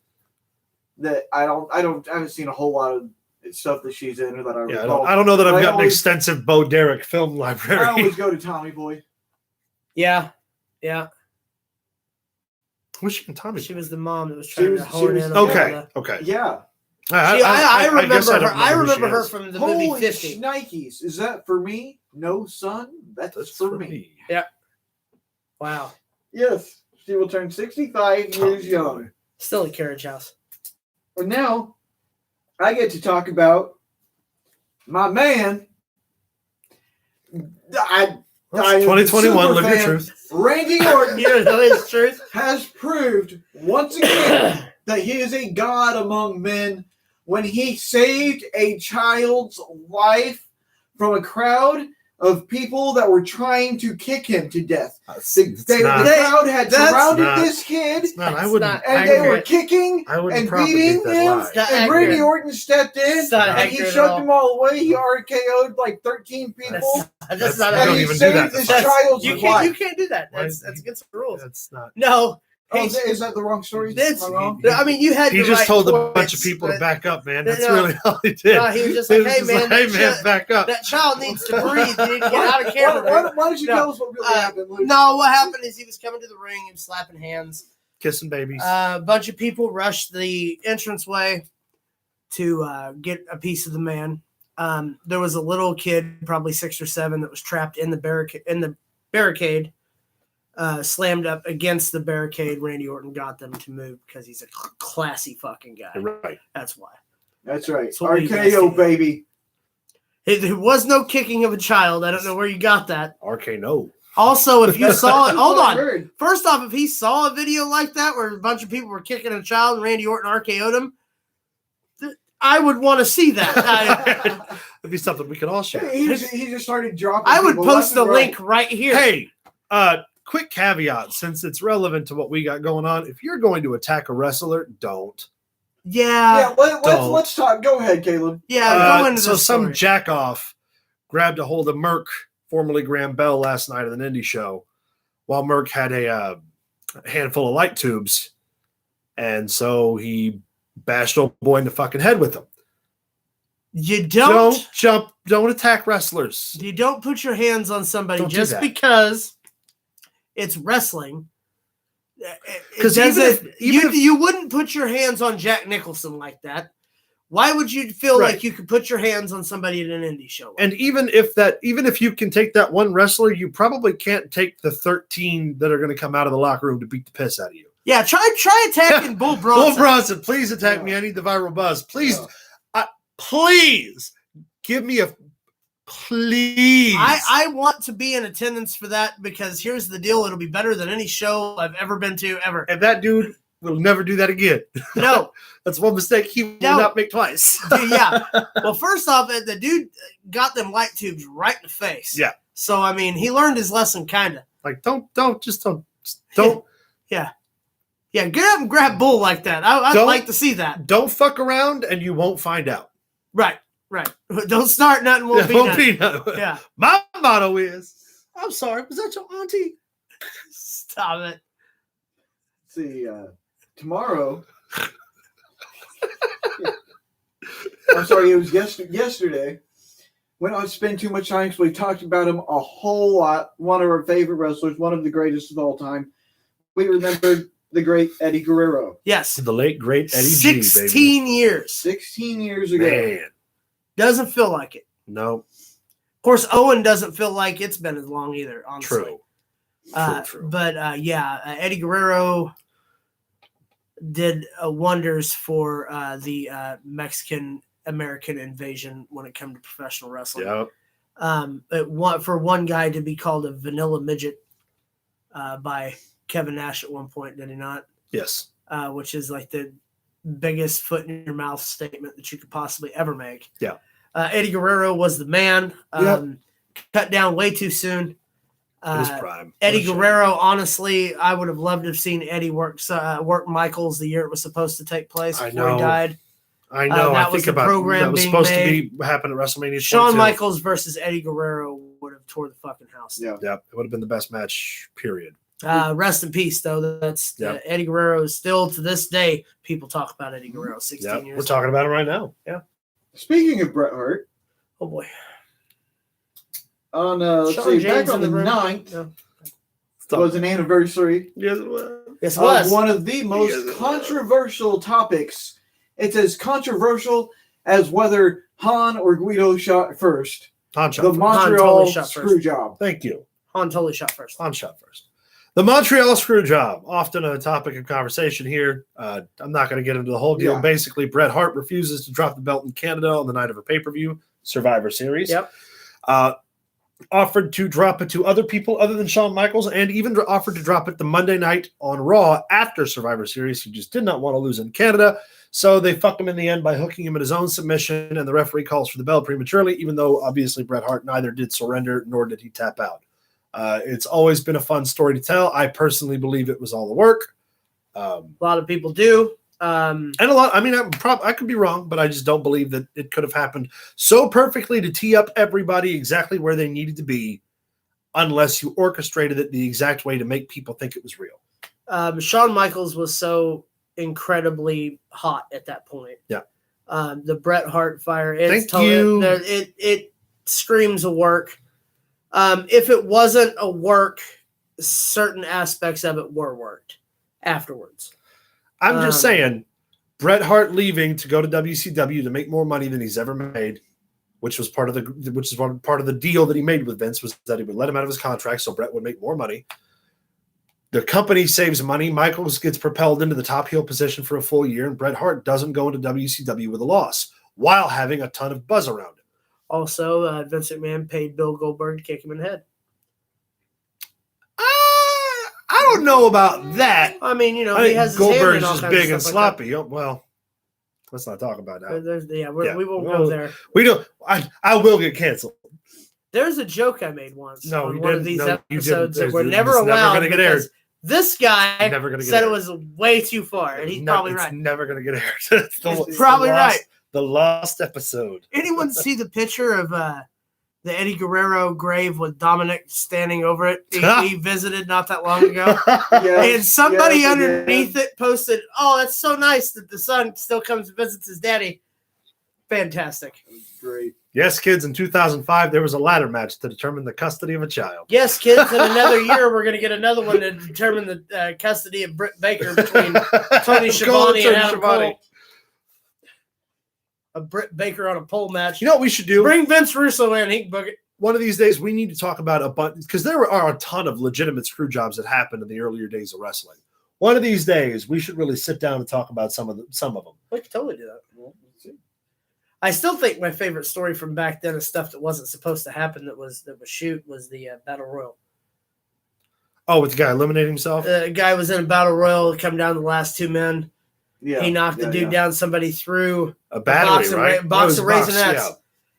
that I haven't seen a whole lot of stuff that she's in or that I recall. I don't know that I've got an extensive Bo Derek film library. I always go to Tommy Boy. Yeah. Was she in Tommy? She was the mom that was trying to hone in on Okay. Yeah. I remember her from the movie 50. Nikes. Is that for me? No, son. That's for me. Yeah. Wow. Yes. She will turn 65 years young. Still a carriage house. And now, I get to talk about my man. 2021, live your truth. Randy Orton his truth has proved once again that he is a god among men when he saved a child's life from a crowd of people that were trying to kick him to death. The crowd had That's surrounded not- this kid, It's not, I wouldn't. and they were kicking I wouldn't and beating propagate him. that lie. And Randy Orton stepped in, It's not and he accurate at shoved all. them all away. He RKO'd like 13 people, That's not I and don't he even do saved that. this That's- child's you life. can't do that. Why- That's against the rules. That's not. No. Oh, Hey, is that the wrong story? That's- Am I wrong? I mean, you had He the just right told a points, bunch of people to but- back up, man. No, That's really all he did. No, he was just like, "Hey, man, hey, that man, shit- back up." that child needs to breathe. You need to get out of camera. Why don't you No. tell us what really happened, Luke? No, what happened is he was coming to the ring, he was slapping hands. Kissing babies. A bunch of people rushed the entranceway to get a piece of the man. There was a little kid, probably 6 or 7, that was trapped in the barricade, slammed up against the barricade. Randy Orton got them to move because he's a classy fucking guy. You're right. That's why. That's right. That's what we RKO, guys baby. There was no kicking of a child. I don't know where you got that. RK no. Also, if you saw it, hold That's what I on. heard. First off, if he saw a video like that where a bunch of people were kicking a child and Randy Orton RKO'd him, I would want to see that. That'd be something we could all share. He just started dropping. I would people post the left and right. link right here. Hey, quick caveat, since it's relevant to what we got going on. If you're going to attack a wrestler, don't. Yeah. Yeah, Don't. let's talk. Go ahead, Caleb. Yeah. Go into So this some story. jack off grabbed a hold of Merc, formerly Graham Bell, last night at an indie show, while Merc had a handful of light tubes, and so he bashed old boy in the fucking head with them. You Don't attack wrestlers. You don't put your hands on somebody Don't do just that. because it's wrestling. Because You wouldn't put your hands on Jack Nicholson like that. Why would you feel Right. like you could put your hands on somebody at an indie show? And even if you can take that one wrestler, you probably can't take the 13 that are going to come out of the locker room to beat the piss out of you. Yeah, try attacking Bull Bronson. Bull Bronson, please attack me. I need the viral buzz. Please, please give me a please. I want to be in attendance for that because here's the deal: it'll be better than any show I've ever been to ever. And that dude will never do that again. No, That's one mistake he will No. not make twice. dude, yeah. Well, first off, the dude got them light tubes right in the face. Yeah. So I mean, he learned his lesson, kind of. Like, don't. Yeah, get up and grab Bull like that. I'd Don't- like to see that. Don't fuck around and you won't find out. Right. Don't start nothing. Won't It be won't nothing. be nothing. Yeah. My motto is, I'm sorry, was that your auntie? Stop it. See, tomorrow. I'm sorry, it was yesterday. We don't spend too much time because we talked about him a whole lot. One of our favorite wrestlers, one of the greatest of all time. We remembered the great Eddie Guerrero. Yes. The late, great Eddie G, baby. 16 years. 16 years ago. Man. Doesn't feel like it. No. Of course, Owen doesn't feel like it's been as long either, honestly. True. But Eddie Guerrero did wonders for the Mexican American invasion when it came to professional wrestling. Yep. For one guy to be called a vanilla midget by Kevin Nash at one point, did he not? Yes. Which is like the biggest foot in your mouth statement that you could possibly ever make. Yeah. Eddie Guerrero was the man. Cut down way too soon. In his prime. Eddie What a shame. Guerrero, honestly, I would have loved to have seen Eddie work Michaels the year it was supposed to take place I before know. he died. I know. that I was think the about program that was being supposed made. to be happen at WrestleMania. Shawn 22. Michaels versus Eddie Guerrero would have tore the fucking house. Yeah. Yep. It would have been the best match, period. Rest in peace, though. That's Yep. Eddie Guerrero is still to this day. People talk about Eddie Guerrero 16 Yep. years. We're talking about him right now. Yeah. Speaking of Bret Hart, Oh boy. on let's Sean see, James back on in the room. 9th No. was an anniversary Yes, it was. Yes, it of was. one of the most Yes, it was. controversial topics. It's as controversial as whether Han or Guido shot first. Han shot The first. Montreal totally shot Screw first. Job. Thank you. Han totally shot first. Han shot first. The Montreal Screw Job, often a topic of conversation here. I'm not going to get into the whole deal. Yeah. Basically, Bret Hart refuses to drop the belt in Canada on the night of a pay-per-view, Survivor Series. Yep. Offered to drop it to other people other than Shawn Michaels, and even offered to drop it the Monday night on Raw after Survivor Series. He just did not want to lose in Canada. So they fuck him in the end by hooking him in his own submission, and the referee calls for the bell prematurely, even though obviously Bret Hart neither did surrender nor did he tap out. It's always been a fun story to tell. I personally believe it was all the work. A lot of people do. And a lot, I mean, I could be wrong, but I just don't believe that it could have happened so perfectly to tee up everybody exactly where they needed to be, unless you orchestrated it the exact way to make people think it was real. Shawn Michaels was so incredibly hot at that point. Yeah. The Bret Hart fire. It screams a work. If it wasn't a work, certain aspects of it were worked afterwards. I'm just saying, Bret Hart leaving to go to WCW to make more money than he's ever made, which is part of the deal that he made with Vince, was that he would let him out of his contract so Bret would make more money. The company saves money. Michaels gets propelled into the top heel position for a full year, and Bret Hart doesn't go into WCW with a loss while having a ton of buzz around him. Also, Vince McMahon paid Bill Goldberg to kick him in the head. I don't know about that. I mean, he has his Goldberg's hand in all just kinds of big and stuff like sloppy. Oh, well, let's not talk about that. We won't go there. We don't. I will get canceled. There's a joke I made once on one of these episodes that were never allowed going to get aired. This guy said it was way too far, and he's probably right. It's never going to get aired. He's probably right. The lost episode. Anyone see the picture of the Eddie Guerrero grave with Dominic standing over it? He visited not that long ago. And somebody underneath it posted, "Oh, that's so nice that the son still comes and visits his daddy." Fantastic. Great. Yes, kids, in 2005, there was a ladder match to determine the custody of a child. Yes, kids, in another year, we're going to get another one to determine the custody of Britt Baker between Tony Schiavone and Adam Cole. A Britt Baker on a pole match. You know what we should do? Bring Vince Russo in. He can book it. One of these days, we need to talk about a bunch, because there are a ton of legitimate screw jobs that happened in the earlier days of wrestling. One of these days, we should really sit down and talk about some of them. We could totally do that. I still think my favorite story from back then is stuff that wasn't supposed to happen that was shoot was the Battle Royal. Oh, with the guy eliminating himself? The guy was in a Battle Royal, come down to the last two men. Yeah, he knocked the dude down. Somebody threw a battery, box of Raisinets,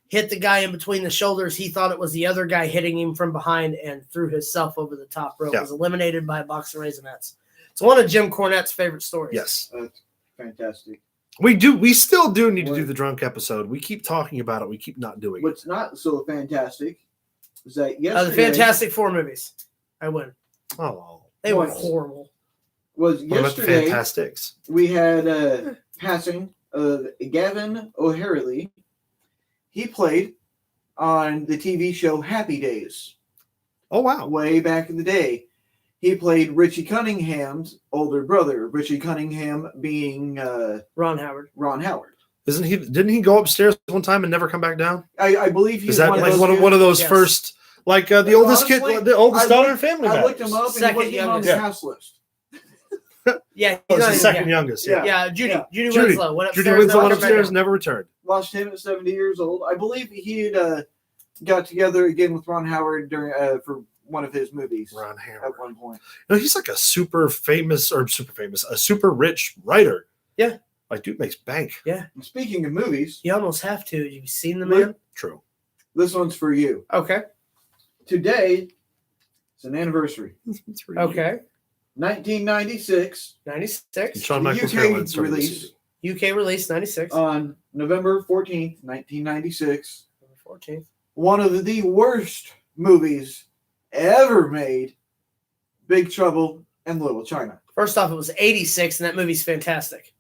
hit the guy in between the shoulders. He thought it was the other guy hitting him from behind and threw himself over the top rope. Was eliminated by a box of Raisinets. It's one of Jim Cornette's favorite stories. Yes. That's fantastic. We still do need to do the drunk episode. We keep talking about it. We keep not doing it. What's not so fantastic is that yesterday... the Fantastic Four movies. I win. Oh. They were horrible. Was what yesterday... about the Fantastics? We had passing of Gavin O'Hara. He played on the TV show Happy Days. Oh, wow. Way back in the day. He played Richie Cunningham's older brother. Richie Cunningham being Ron Howard. Ron Howard. Didn't he go upstairs one time and never come back down? I believe he's one of those first, like the oldest kid, the oldest daughter in family. I looked him up and he wasn't on the house list. Yeah, he's the second youngest. Yeah, Judy Winslow went upstairs. Judy Winslow went upstairs, never returned. Lost him at 70 years old. I believe he had got together again with Ron Howard during for one of his movies. Ron Howard at one point. He's like a super rich writer. Yeah, like dude makes bank. Yeah. Speaking of movies, you almost have to. Have you seen the man? True. This one's for you. Okay. Today, it's an anniversary. Okay. 1996. 96. Shawn Michaels UK release 96. On November 14th, 1996. November 14th. One of the worst movies ever made, Big Trouble in Little China. First off, it was 86, and that movie's fantastic.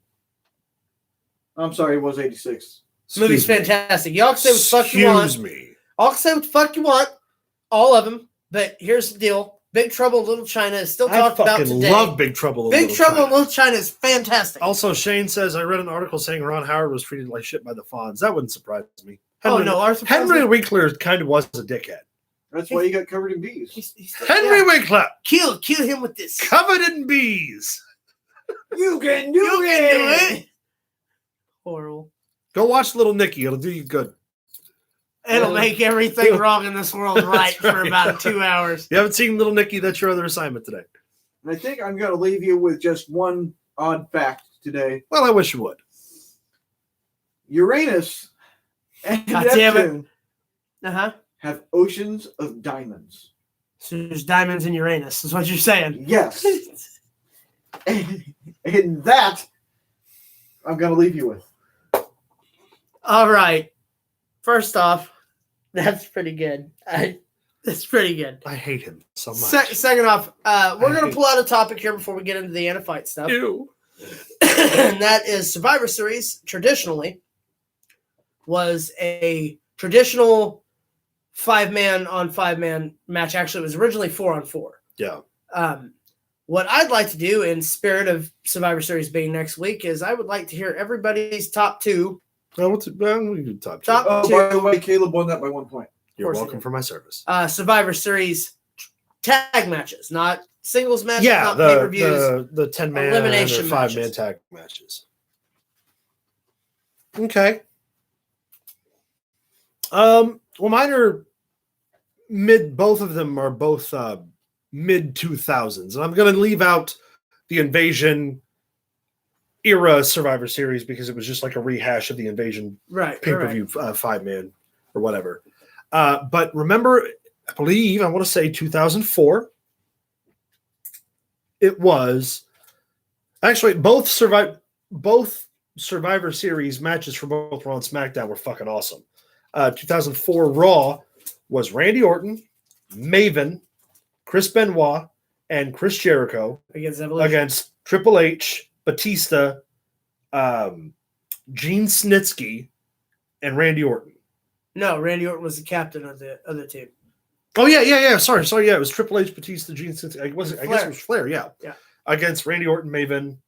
I'm sorry, it was 86. Movie's fantastic. Y'all can say what the fuck you want. Excuse me. Y'all can say what the fuck you want. All of them. But here's the deal. Big Trouble in Little China is still talked about today. I love Big Trouble in Little China. Big Trouble in Little China is fantastic. Also, Shane says, I read an article saying Ron Howard was treated like shit by the Fonz. That wouldn't surprise me. Henry Winkler kind of was a dickhead. That's why he got covered in bees. Henry Winkler! Kill him with this. Covered in bees. You can do it. Horrible. Go watch Little Nicky. It'll do you good. It'll make everything wrong in this world right for about 2 hours. You haven't seen Little Nicky? That's your other assignment today. And I think I'm going to leave you with just one odd fact today. Well, I wish you would. Uranus and God damn it. Neptune have oceans of diamonds. So there's diamonds in Uranus, is what you're saying. Yes. and that, I'm going to leave you with. All right. First off, that's pretty good. That's pretty good. I hate him so much. Second off, we're going to pull out a topic here before we get into the Antifight stuff. Ew. And that is Survivor Series, traditionally, was a traditional 5-man on 5-man match. Actually, it was originally 4-on-4. Yeah. What I'd like to do, in spirit of Survivor Series being next week, is I would like to hear everybody's top 2. We can do top 2. Top 2. By the way, Caleb won that by 1 point. You're welcome for my service. Survivor Series tag matches, not singles matches, Yeah, not pay-per-views. the 10-man elimination or 5-man matches. tag matches. Okay. Well, mine are both of them are both mid 2000s. And I'm going to leave out the Invasion era Survivor Series because it was just like a rehash of the Invasion pay-per-view 5-man or whatever. But remember, I want to say 2004. It was actually both Survivor Series matches for both Raw and SmackDown were fucking awesome. 2004 Raw was Randy Orton, Maven, Chris Benoit, and Chris Jericho against Triple H, Batista, Gene Snitsky, and Randy Orton. No, Randy Orton was the captain of the other team. Oh yeah. Sorry. Yeah, it was Triple H, Batista, Gene Snitsky. I guess it was Flair. Yeah. Against Randy Orton, Maven,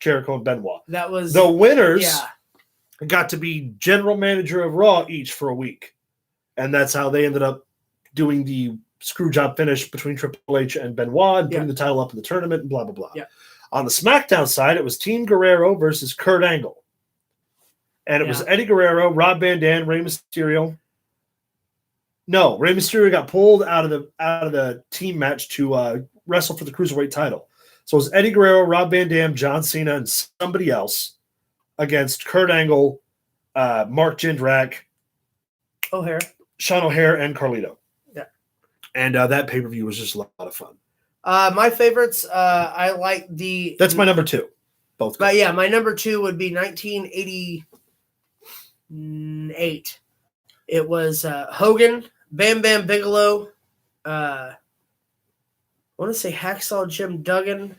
Jericho, and Benoit. That was the winners. Yeah. Got to be general manager of Raw each for a week. And that's how they ended up doing the screw job finish between Triple H and Benoit and putting the title up in the tournament and blah, blah, blah. Yeah. On the SmackDown side, it was Team Guerrero versus Kurt Angle. And it was Eddie Guerrero, Rob Van Dam, Rey Mysterio. No, Rey Mysterio got pulled out of the team match to wrestle for the Cruiserweight title. So it was Eddie Guerrero, Rob Van Dam, John Cena, and somebody else against Kurt Angle, Mark Jindrak, Sean O'Hare, and Carlito. Yeah. And that pay-per-view was just a lot of fun. My favorites, I like the... That's my number 2. Both. But yeah, my number 2 would be 1988. It was Hogan, Bam Bam Bigelow, I want to say Hacksaw Jim Duggan,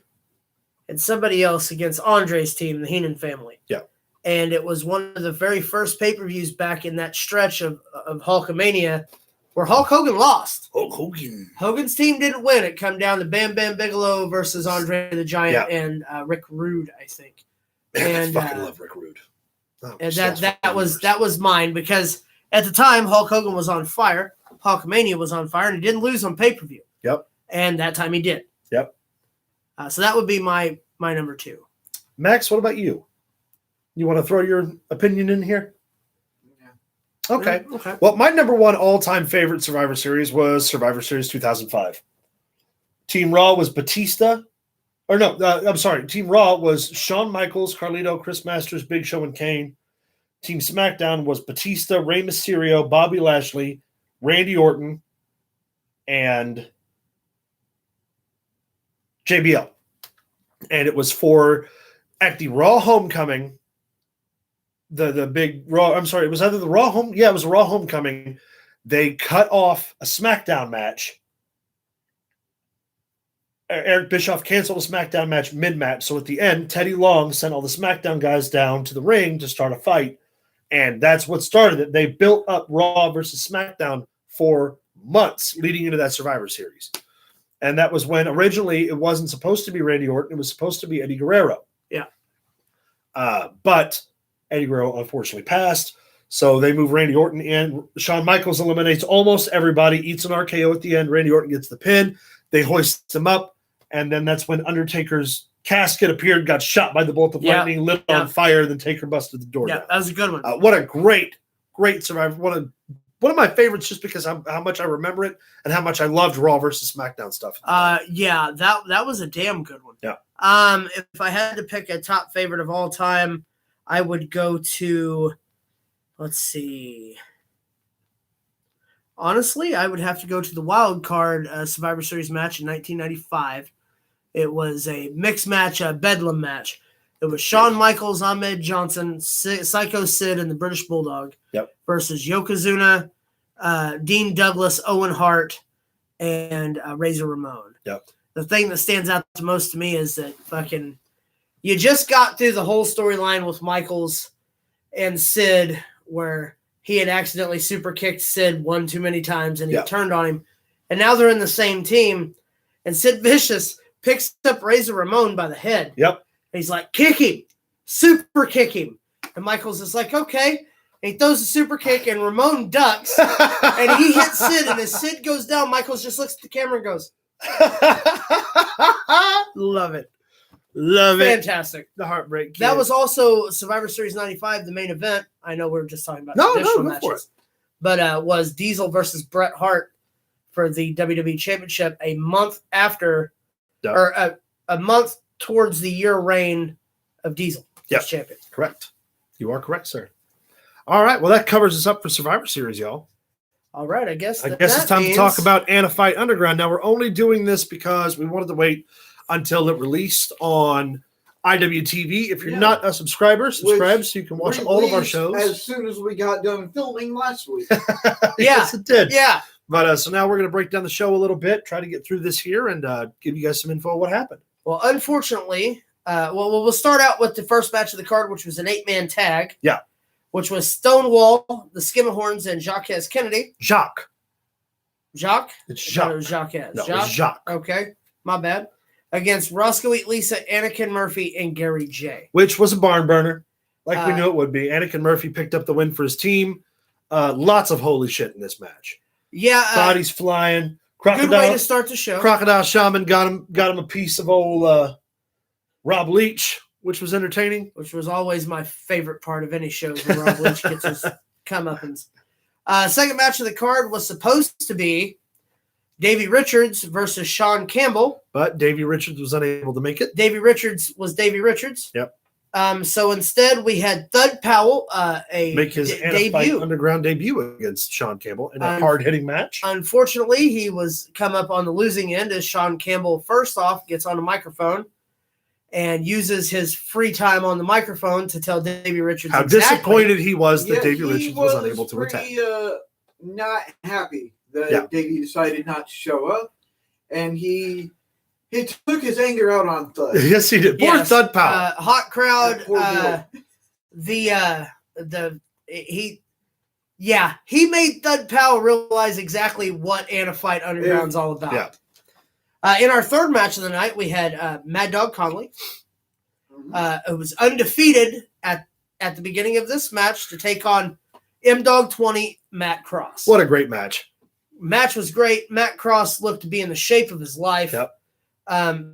and somebody else against Andre's team, the Heenan family. Yeah. And it was one of the very first pay-per-views back in that stretch of Hulkamania where Hulk Hogan lost. Hulk Hogan. Hogan's team didn't win. It come down to Bam Bam Bigelow versus Andre the Giant and Rick Rude, I think. Man, I fucking love Rick Rude. And that was mine because at the time Hulk Hogan was on fire. Hulkamania was on fire, and he didn't lose on pay-per-view. Yep. And that time he did. Yep. So that would be my number 2. Max, what about you? You want to throw your opinion in here? Yeah. Okay. Okay. Well, my number 1 all-time favorite Survivor Series was Survivor Series 2005. Team Raw was Batista. Or no, I'm sorry. Team Raw was Shawn Michaels, Carlito, Chris Masters, Big Show, and Kane. Team SmackDown was Batista, Rey Mysterio, Bobby Lashley, Randy Orton, and JBL. And it was for at the Raw Homecoming, the big Raw, I'm sorry, it was either the Raw Home, it was a Raw Homecoming. They cut off a SmackDown match. Eric Bischoff canceled a SmackDown match mid-match. So at the end, Teddy Long sent all the SmackDown guys down to the ring to start a fight. And that's what started it. They built up Raw versus SmackDown for months leading into that Survivor Series. And that was when originally it wasn't supposed to be Randy Orton. It was supposed to be Eddie Guerrero. Yeah. But Eddie Guerrero unfortunately passed. So they move Randy Orton in. Shawn Michaels eliminates almost everybody, eats an RKO at the end. Randy Orton gets the pin. They hoist him up. And then that's when Undertaker's casket appeared, got shot by the bolt of lightning, lit on fire, then Taker busted the door down. That was a good one. What a great Survivor. One of my favorites just because how much I remember it and how much I loved Raw versus SmackDown stuff. That was a damn good one. Yeah. If I had to pick a top favorite of all time, I would go to, let's see. Honestly, I would have to go to the wild card Survivor Series match in 1995. It was a mixed match, a Bedlam match. It was Shawn Michaels, Ahmed Johnson, Psycho Sid, and the British Bulldog versus Yokozuna, Dean Douglas, Owen Hart, and Razor Ramon. The thing that stands out the most to me is that you just got through the whole storyline with Michaels and Sid where he had accidentally super kicked Sid one too many times and he turned on him. And now they're in the same team. And Sid Vicious picks up Razor Ramon by the head. And he's like, kick him. Super kick him. And Michaels is like, okay. And he throws a super kick and Ramon ducks. And he hits Sid. And as Sid goes down, Michaels just looks at the camera and goes, love it. Love it. Fantastic. The Heartbreak Kid. That was also Survivor Series 95, the main event. I know we're just talking about traditional matches. But was Diesel versus Bret Hart for the WWE Championship a month after, or a month towards the year reign of Diesel as champion. Correct. You are correct, sir. All right. Well, that covers us up for Survivor Series, y'all. All right. I guess it's time to talk about Anna Fight Underground. Now, we're only doing this because we wanted to wait until it released on IWTV. If you're not a subscriber, subscribe so you can watch all of our shows. As soon as we got done filming last week. Yes, it did. Yeah. But so now we're going to break down the show a little bit, try to get through this here, and give you guys some info on what happened. Well, unfortunately, we'll start out with the first match of the card, which was an 8-man tag. Yeah. Which was Stonewall, the Skimmerhorns, and Jacques Kennedy. Jacques? It's Jacques. It was Jacques. No, it was Jacques. Okay. My bad. Against Roscoe Eat Lisa, Anakin Murphy, and Gary J. Which was a barn burner, like we knew it would be. Anakin Murphy picked up the win for his team. Lots of holy shit in this match. Yeah. Bodies flying. Good way to start the show. Crocodile Shaman got him a piece of old Rob Leach, which was entertaining. Which was always my favorite part of any show when Rob Leach gets his comeuppance. Second match of the card was supposed to be Davey Richards versus Sean Campbell. But Davey Richards was unable to make it. Davey Richards was Davey Richards. Yep. So instead, we had Thud Powell make his debut. Underground debut against Sean Campbell in a hard-hitting match. Unfortunately, he was come up on the losing end as Sean Campbell, first off, gets on a microphone and uses his free time on the microphone to tell Davey Richards how disappointed he was that Davey Richards was unable to attack. Not happy that Davey decided not to show up, and he took his anger out on Thud. Yes, he did. Poor Thud Powell. Hot crowd. He made Thud Powell realize exactly what Anna Fight Underground's all about. Yeah. In our third match of the night, we had Mad Dog Conley. It was undefeated at the beginning of this match to take on M-Dog 20, Matt Cross. What a great match. Match was great. Matt Cross looked to be in the shape of his life. Yep.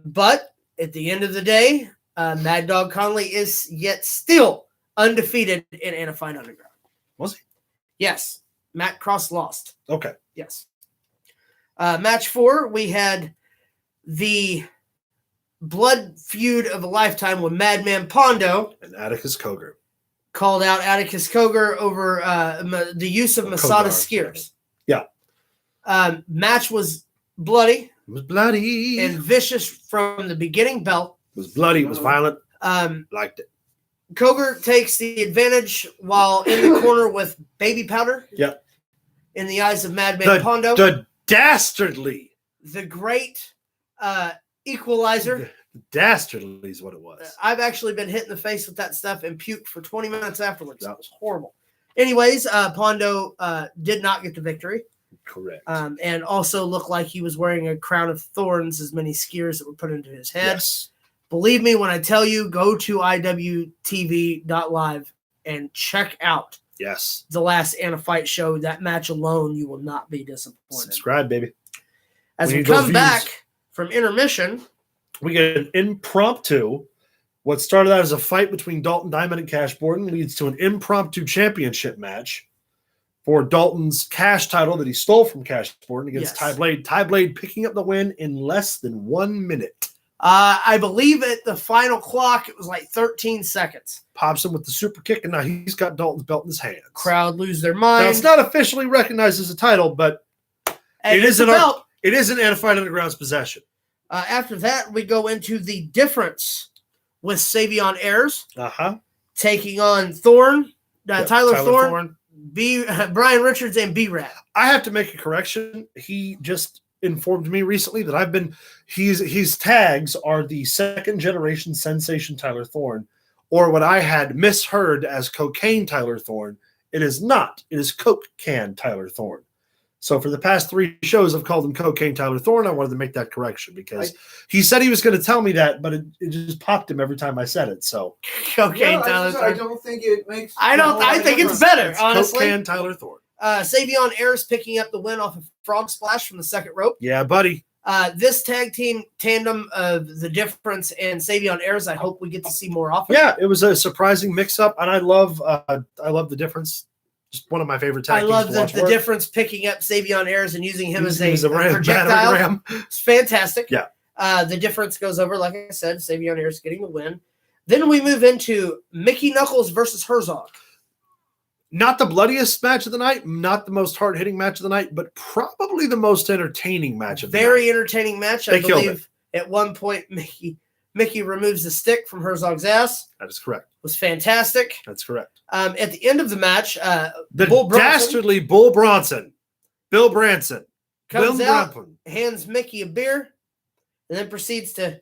But at the end of the day, Mad Dog Conley is yet still undefeated in Anna Fight Underground. Was he? Yes. Matt Cross lost. Okay. Yes. Match 4, we had the blood feud of a lifetime with Madman Pondo. And Atticus Cogar. Called out Atticus Cogar over the use of Masada Skiers. Yeah. Match was bloody. It was bloody. And vicious from the beginning bell. It was bloody. It was violent. Liked it. Cogar takes the advantage while in the corner with baby powder. Yep. In the eyes of Madman Pondo. The dastardly. The great equalizer. Dastardly is what it was. I've actually been hit in the face with that stuff and puked for 20 minutes afterwards. That was horrible. Anyways, Pondo did not get the victory. Correct. And also looked like he was wearing a crown of thorns, as many skiers that were put into his head. Yes. Believe me when I tell you, go to IWTV.live and check out the last Anna Fight show. That match alone, you will not be disappointed. Subscribe, baby. As we come back from intermission, we get an impromptu. What started out as a fight between Dalton Diamond and Cash Borden leads to an impromptu championship match for Dalton's cash title that he stole from Cash Borden against Ty Blade. Ty Blade picking up the win in less than 1 minute. I believe at the final clock, it was like 13 seconds. Pops him with the super kick, and now he's got Dalton's belt in his hands. Crowd lose their mind. Now, it's not officially recognized as a title, but it is in Fight Underground's possession. After that, we go into the difference with Savion Ayers taking on Thorne, Tyler Thorne, Brian Richards, and B-Rad. I have to make a correction. He just informed me recently that his tags are the second generation sensation Tyler Thorne, or what I had misheard as cocaine Tyler Thorne. It is not. It is Coke Can Tyler Thorne. So for the past 3 shows, I've called him Cocaine Tyler Thorne. I wanted to make that correction because he said he was going to tell me that, but it just popped him every time I said it. So Cocaine Tyler Thorne. I don't think it makes. I think it's better, honestly. Cocaine Tyler Thorne. Savion Ayers picking up the win off of Frog Splash from the second rope. Yeah, buddy. This tag team tandem of the difference and Savion Ayers, I hope we get to see more often. Yeah, it was a surprising mix-up, and I love the difference. Just one of my favorite tag teams. I love the difference picking up Savion Ayers and using him as a projectile. Ram. It's fantastic. Yeah. The difference goes over, like I said, Savion Ayers getting the win. Then we move into Mickey Knuckles versus Herzog. Not the bloodiest match of the night, not the most hard-hitting match of the night, but probably the most entertaining match of the night. Very entertaining match. I believe at one point Mickey removes the stick from Herzog's ass. That is correct. It was fantastic. That's correct. At the end of the match, dastardly Bull Bronson, Bill Branson, comes out, hands Mickey a beer, and then proceeds to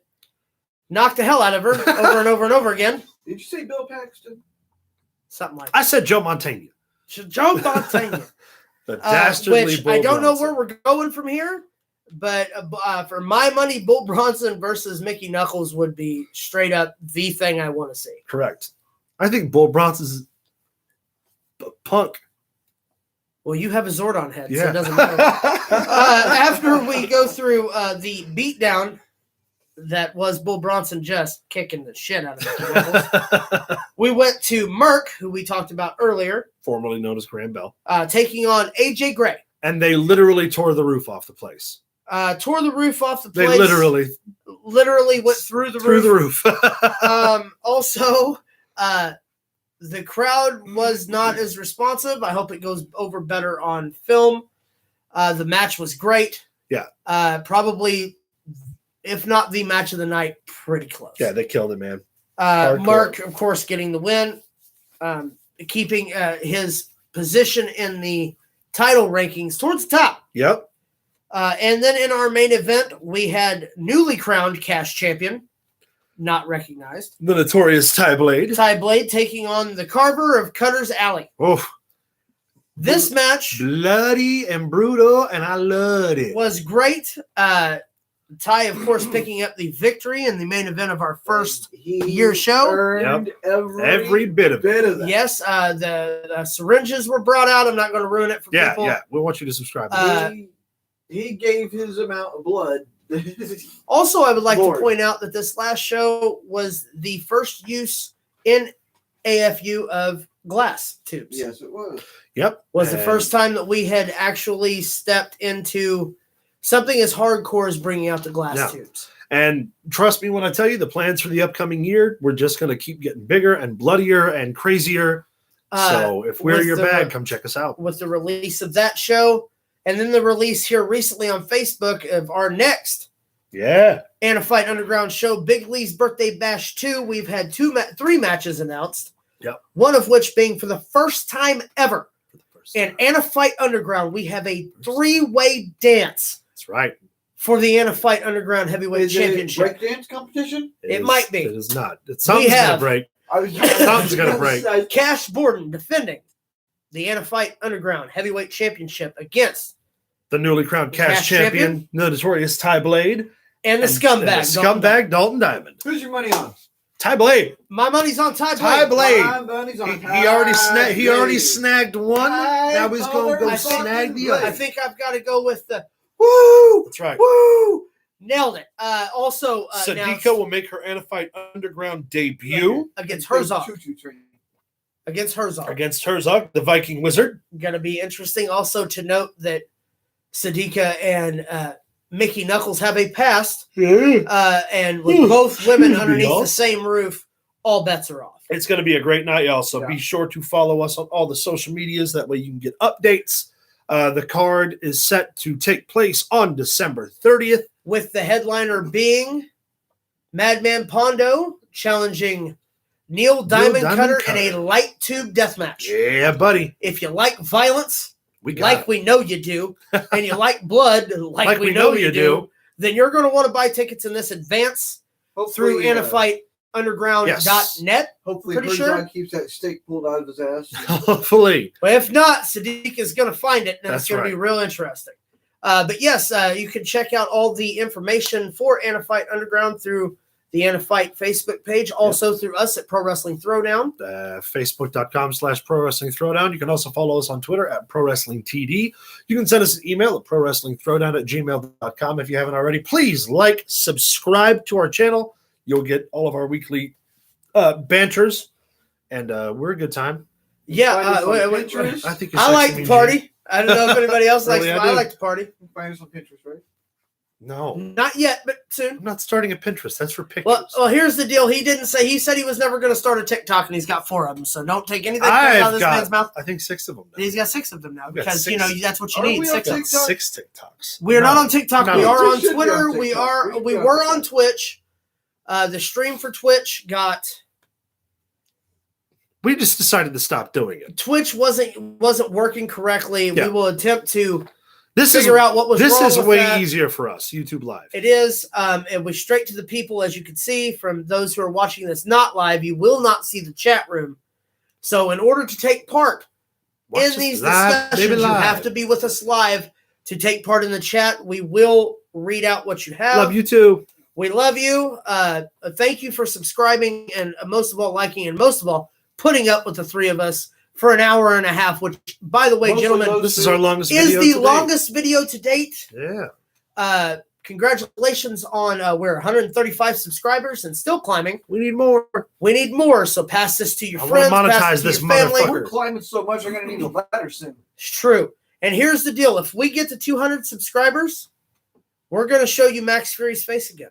knock the hell out of her over and over and over again. Did you say Bill Paxton? Something like that. I said Joe Montana. Joe Montana. The dastardly which Bull I don't Bronson. know where we're going from here, but for my money, Bull Bronson versus Mickey Knuckles would be straight up the thing I want to see. Correct. I think Bull Bronson's punk. Well, you have a Zordon head, yeah. so it doesn't matter. After we go through the beatdown that was Bull Bronson just kicking the shit out of Mickey Knuckles, we went to Merck, who we talked about earlier, formerly known as Graham Bell, taking on AJ Gray. And they literally tore the roof off the place. Tore the roof off the place. They literally went through the roof. Also, the crowd was not as responsive. I hope it goes over better on film. The match was great. Yeah. Probably, if not the match of the night, pretty close. Yeah, they killed it, man. Mark, of course, getting the win, keeping his position in the title rankings towards the top. Yep. And then in our main event, we had newly crowned Cash Champion, not recognized, the notorious Ty Blade. Ty Blade taking on the Carver of Cutter's Alley. Oh, this match, bloody and brutal, and I loved it. Was great. Ty, of course, picking up the victory in the main event of our first year show. Earned every bit of that. Yes, the syringes were brought out. I'm not going to ruin it for people. Yeah, we want you to subscribe. He gave his amount of blood. Also, I would like to point out that this last show was the first use in AFU of glass tubes. Yes, it was. Yep. Was the first time that we had actually stepped into something as hardcore as bringing out the glass tubes. And trust me when I tell you, the plans for the upcoming year, we're just going to keep getting bigger and bloodier and crazier. So if we're your bag, come check us out. With the release of that show, and then the release here recently on Facebook of our next Fight Underground show, Big Lee's Birthday Bash 2. We've had 3 matches announced. Yep. One of which being for the first time ever in Fight Underground, we have a 3-way dance. That's right. For the Fight Underground Heavyweight Championship. Break dance competition? It might be. It is not. Something's going to break. Something's going to break. Cash Borden defending the Fight Underground Heavyweight Championship against the newly crowned Cash Champion, the notorious Ty Blade, and the scumbag, Dalton Diamond. Who's your money on? Ty Blade. My money's on Ty Blade. Ty Blade. My money's on He already snagged one. Now he's going to go snag the other. I think I've got to go with the woo. That's right. Woo. Nailed it. Also, Sadika will make her Fight Underground debut against Herzog. Against Herzog, the Viking Wizard. Going to be interesting. Also to note that Sadika and Mickey Knuckles have a past, Yeah. and with both women underneath the same roof, all bets are off. It's going to be a great night, y'all. So Yeah. be sure to follow us on all the social medias. That way you can get updates. The card is set to take place on December 30th. With the headliner being Madman Pondo challenging Neil Diamond Cutter in a light tube death match. Yeah, buddy. If you like violence, We got like it. we know you do, and you like blood, like we know you do, then you're going to want to buy tickets in this advance through AnnaFightUnderground.net. Hopefully, Pretty Herzog sure. keeps that steak pulled out of his ass. Hopefully. But if not, Sadiq is going to find it, and That's it's going to be right. real interesting. But yes, you can check out all the information for Anna Fight Underground through the Anna Fight Facebook page, also through us at Pro Wrestling Throwdown. Facebook.com/Pro Wrestling Throwdown. You can also follow us on Twitter at Pro Wrestling TD. You can send us an email at ProWrestlingThrowdown@gmail.com. If you haven't already, please like, subscribe to our channel. You'll get all of our weekly banters, and we're a good time. Yeah, Pinterest. I think you're I like sexy, to party. I don't know if anybody else likes Really, to. I do. I like to party. Find us on Pinterest, right? No, Not yet, but soon. I'm not starting a Pinterest. That's for pictures. Well, here's the deal. He didn't say. He said he was never going to start a TikTok, and he's got 4 of them. So don't take anything out of this man's mouth. I think 6 of them. Now. He's got 6 of them now I've got because 6. that's what you Are need. we on 6 of them. TikTok? 6 TikToks. We are not on TikTok. No. We are We on should be Twitter. on We TikTok. are. We should We be on were TikTok. on Twitch. The stream for Twitch got. We just decided to stop doing it. Twitch wasn't working correctly. Yeah. We will attempt to This figure out what was This wrong is with way that. easier for us. YouTube Live. It is. It was straight to the people, as you can see from those who are watching this not live. You will not see the chat room. So, in order to take part Watch in us these live, discussions, baby, you live. have to be with us live to take part in the chat. We will read out what you have. Love you too. We love you. Thank you for subscribing and most of all liking and most of all putting up with the 3 of us for an hour and a half. Which, by the way, Most of gentlemen, those This is our longest is video the to date. longest video to date. Yeah. Congratulations on we're 135 subscribers and still climbing. We need more. We need more, so pass this to your I friends. wanna pass monetize it to this your family. motherfucker. We're climbing so much, I'm going to need a ladder soon. It's true. And here's the deal: if we get to 200 subscribers, we're going to show you Max Fury's face again.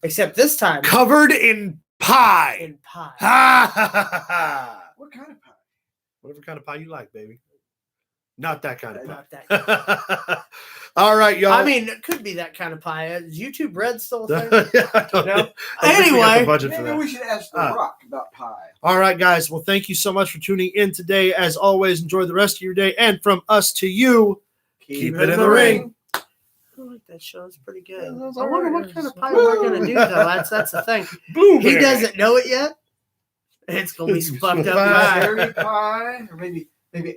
Except this time Covered in pie. in pie. Ha ha ha ha. What kind of pie? Whatever kind of pie you like, baby. Not that kind of Not that. pie. All right, y'all. I mean, it could be that kind of pie. Is YouTube Red still a thing? Yeah, I don't No? know. I think we got the Anyway. budget for Maybe that. we should ask The Rock about pie. All right, guys. Well, thank you so much for tuning in today. As always, enjoy the rest of your day. And from us to you, keep it in the ring. I like that show. It's pretty good. Yeah, that's I all wonder right. what kind of pie we're going to do, though. That's the thing. Blueberry. He doesn't know it yet. It's going to be fucked up Pie. pie. Cherry pie, or maybe apple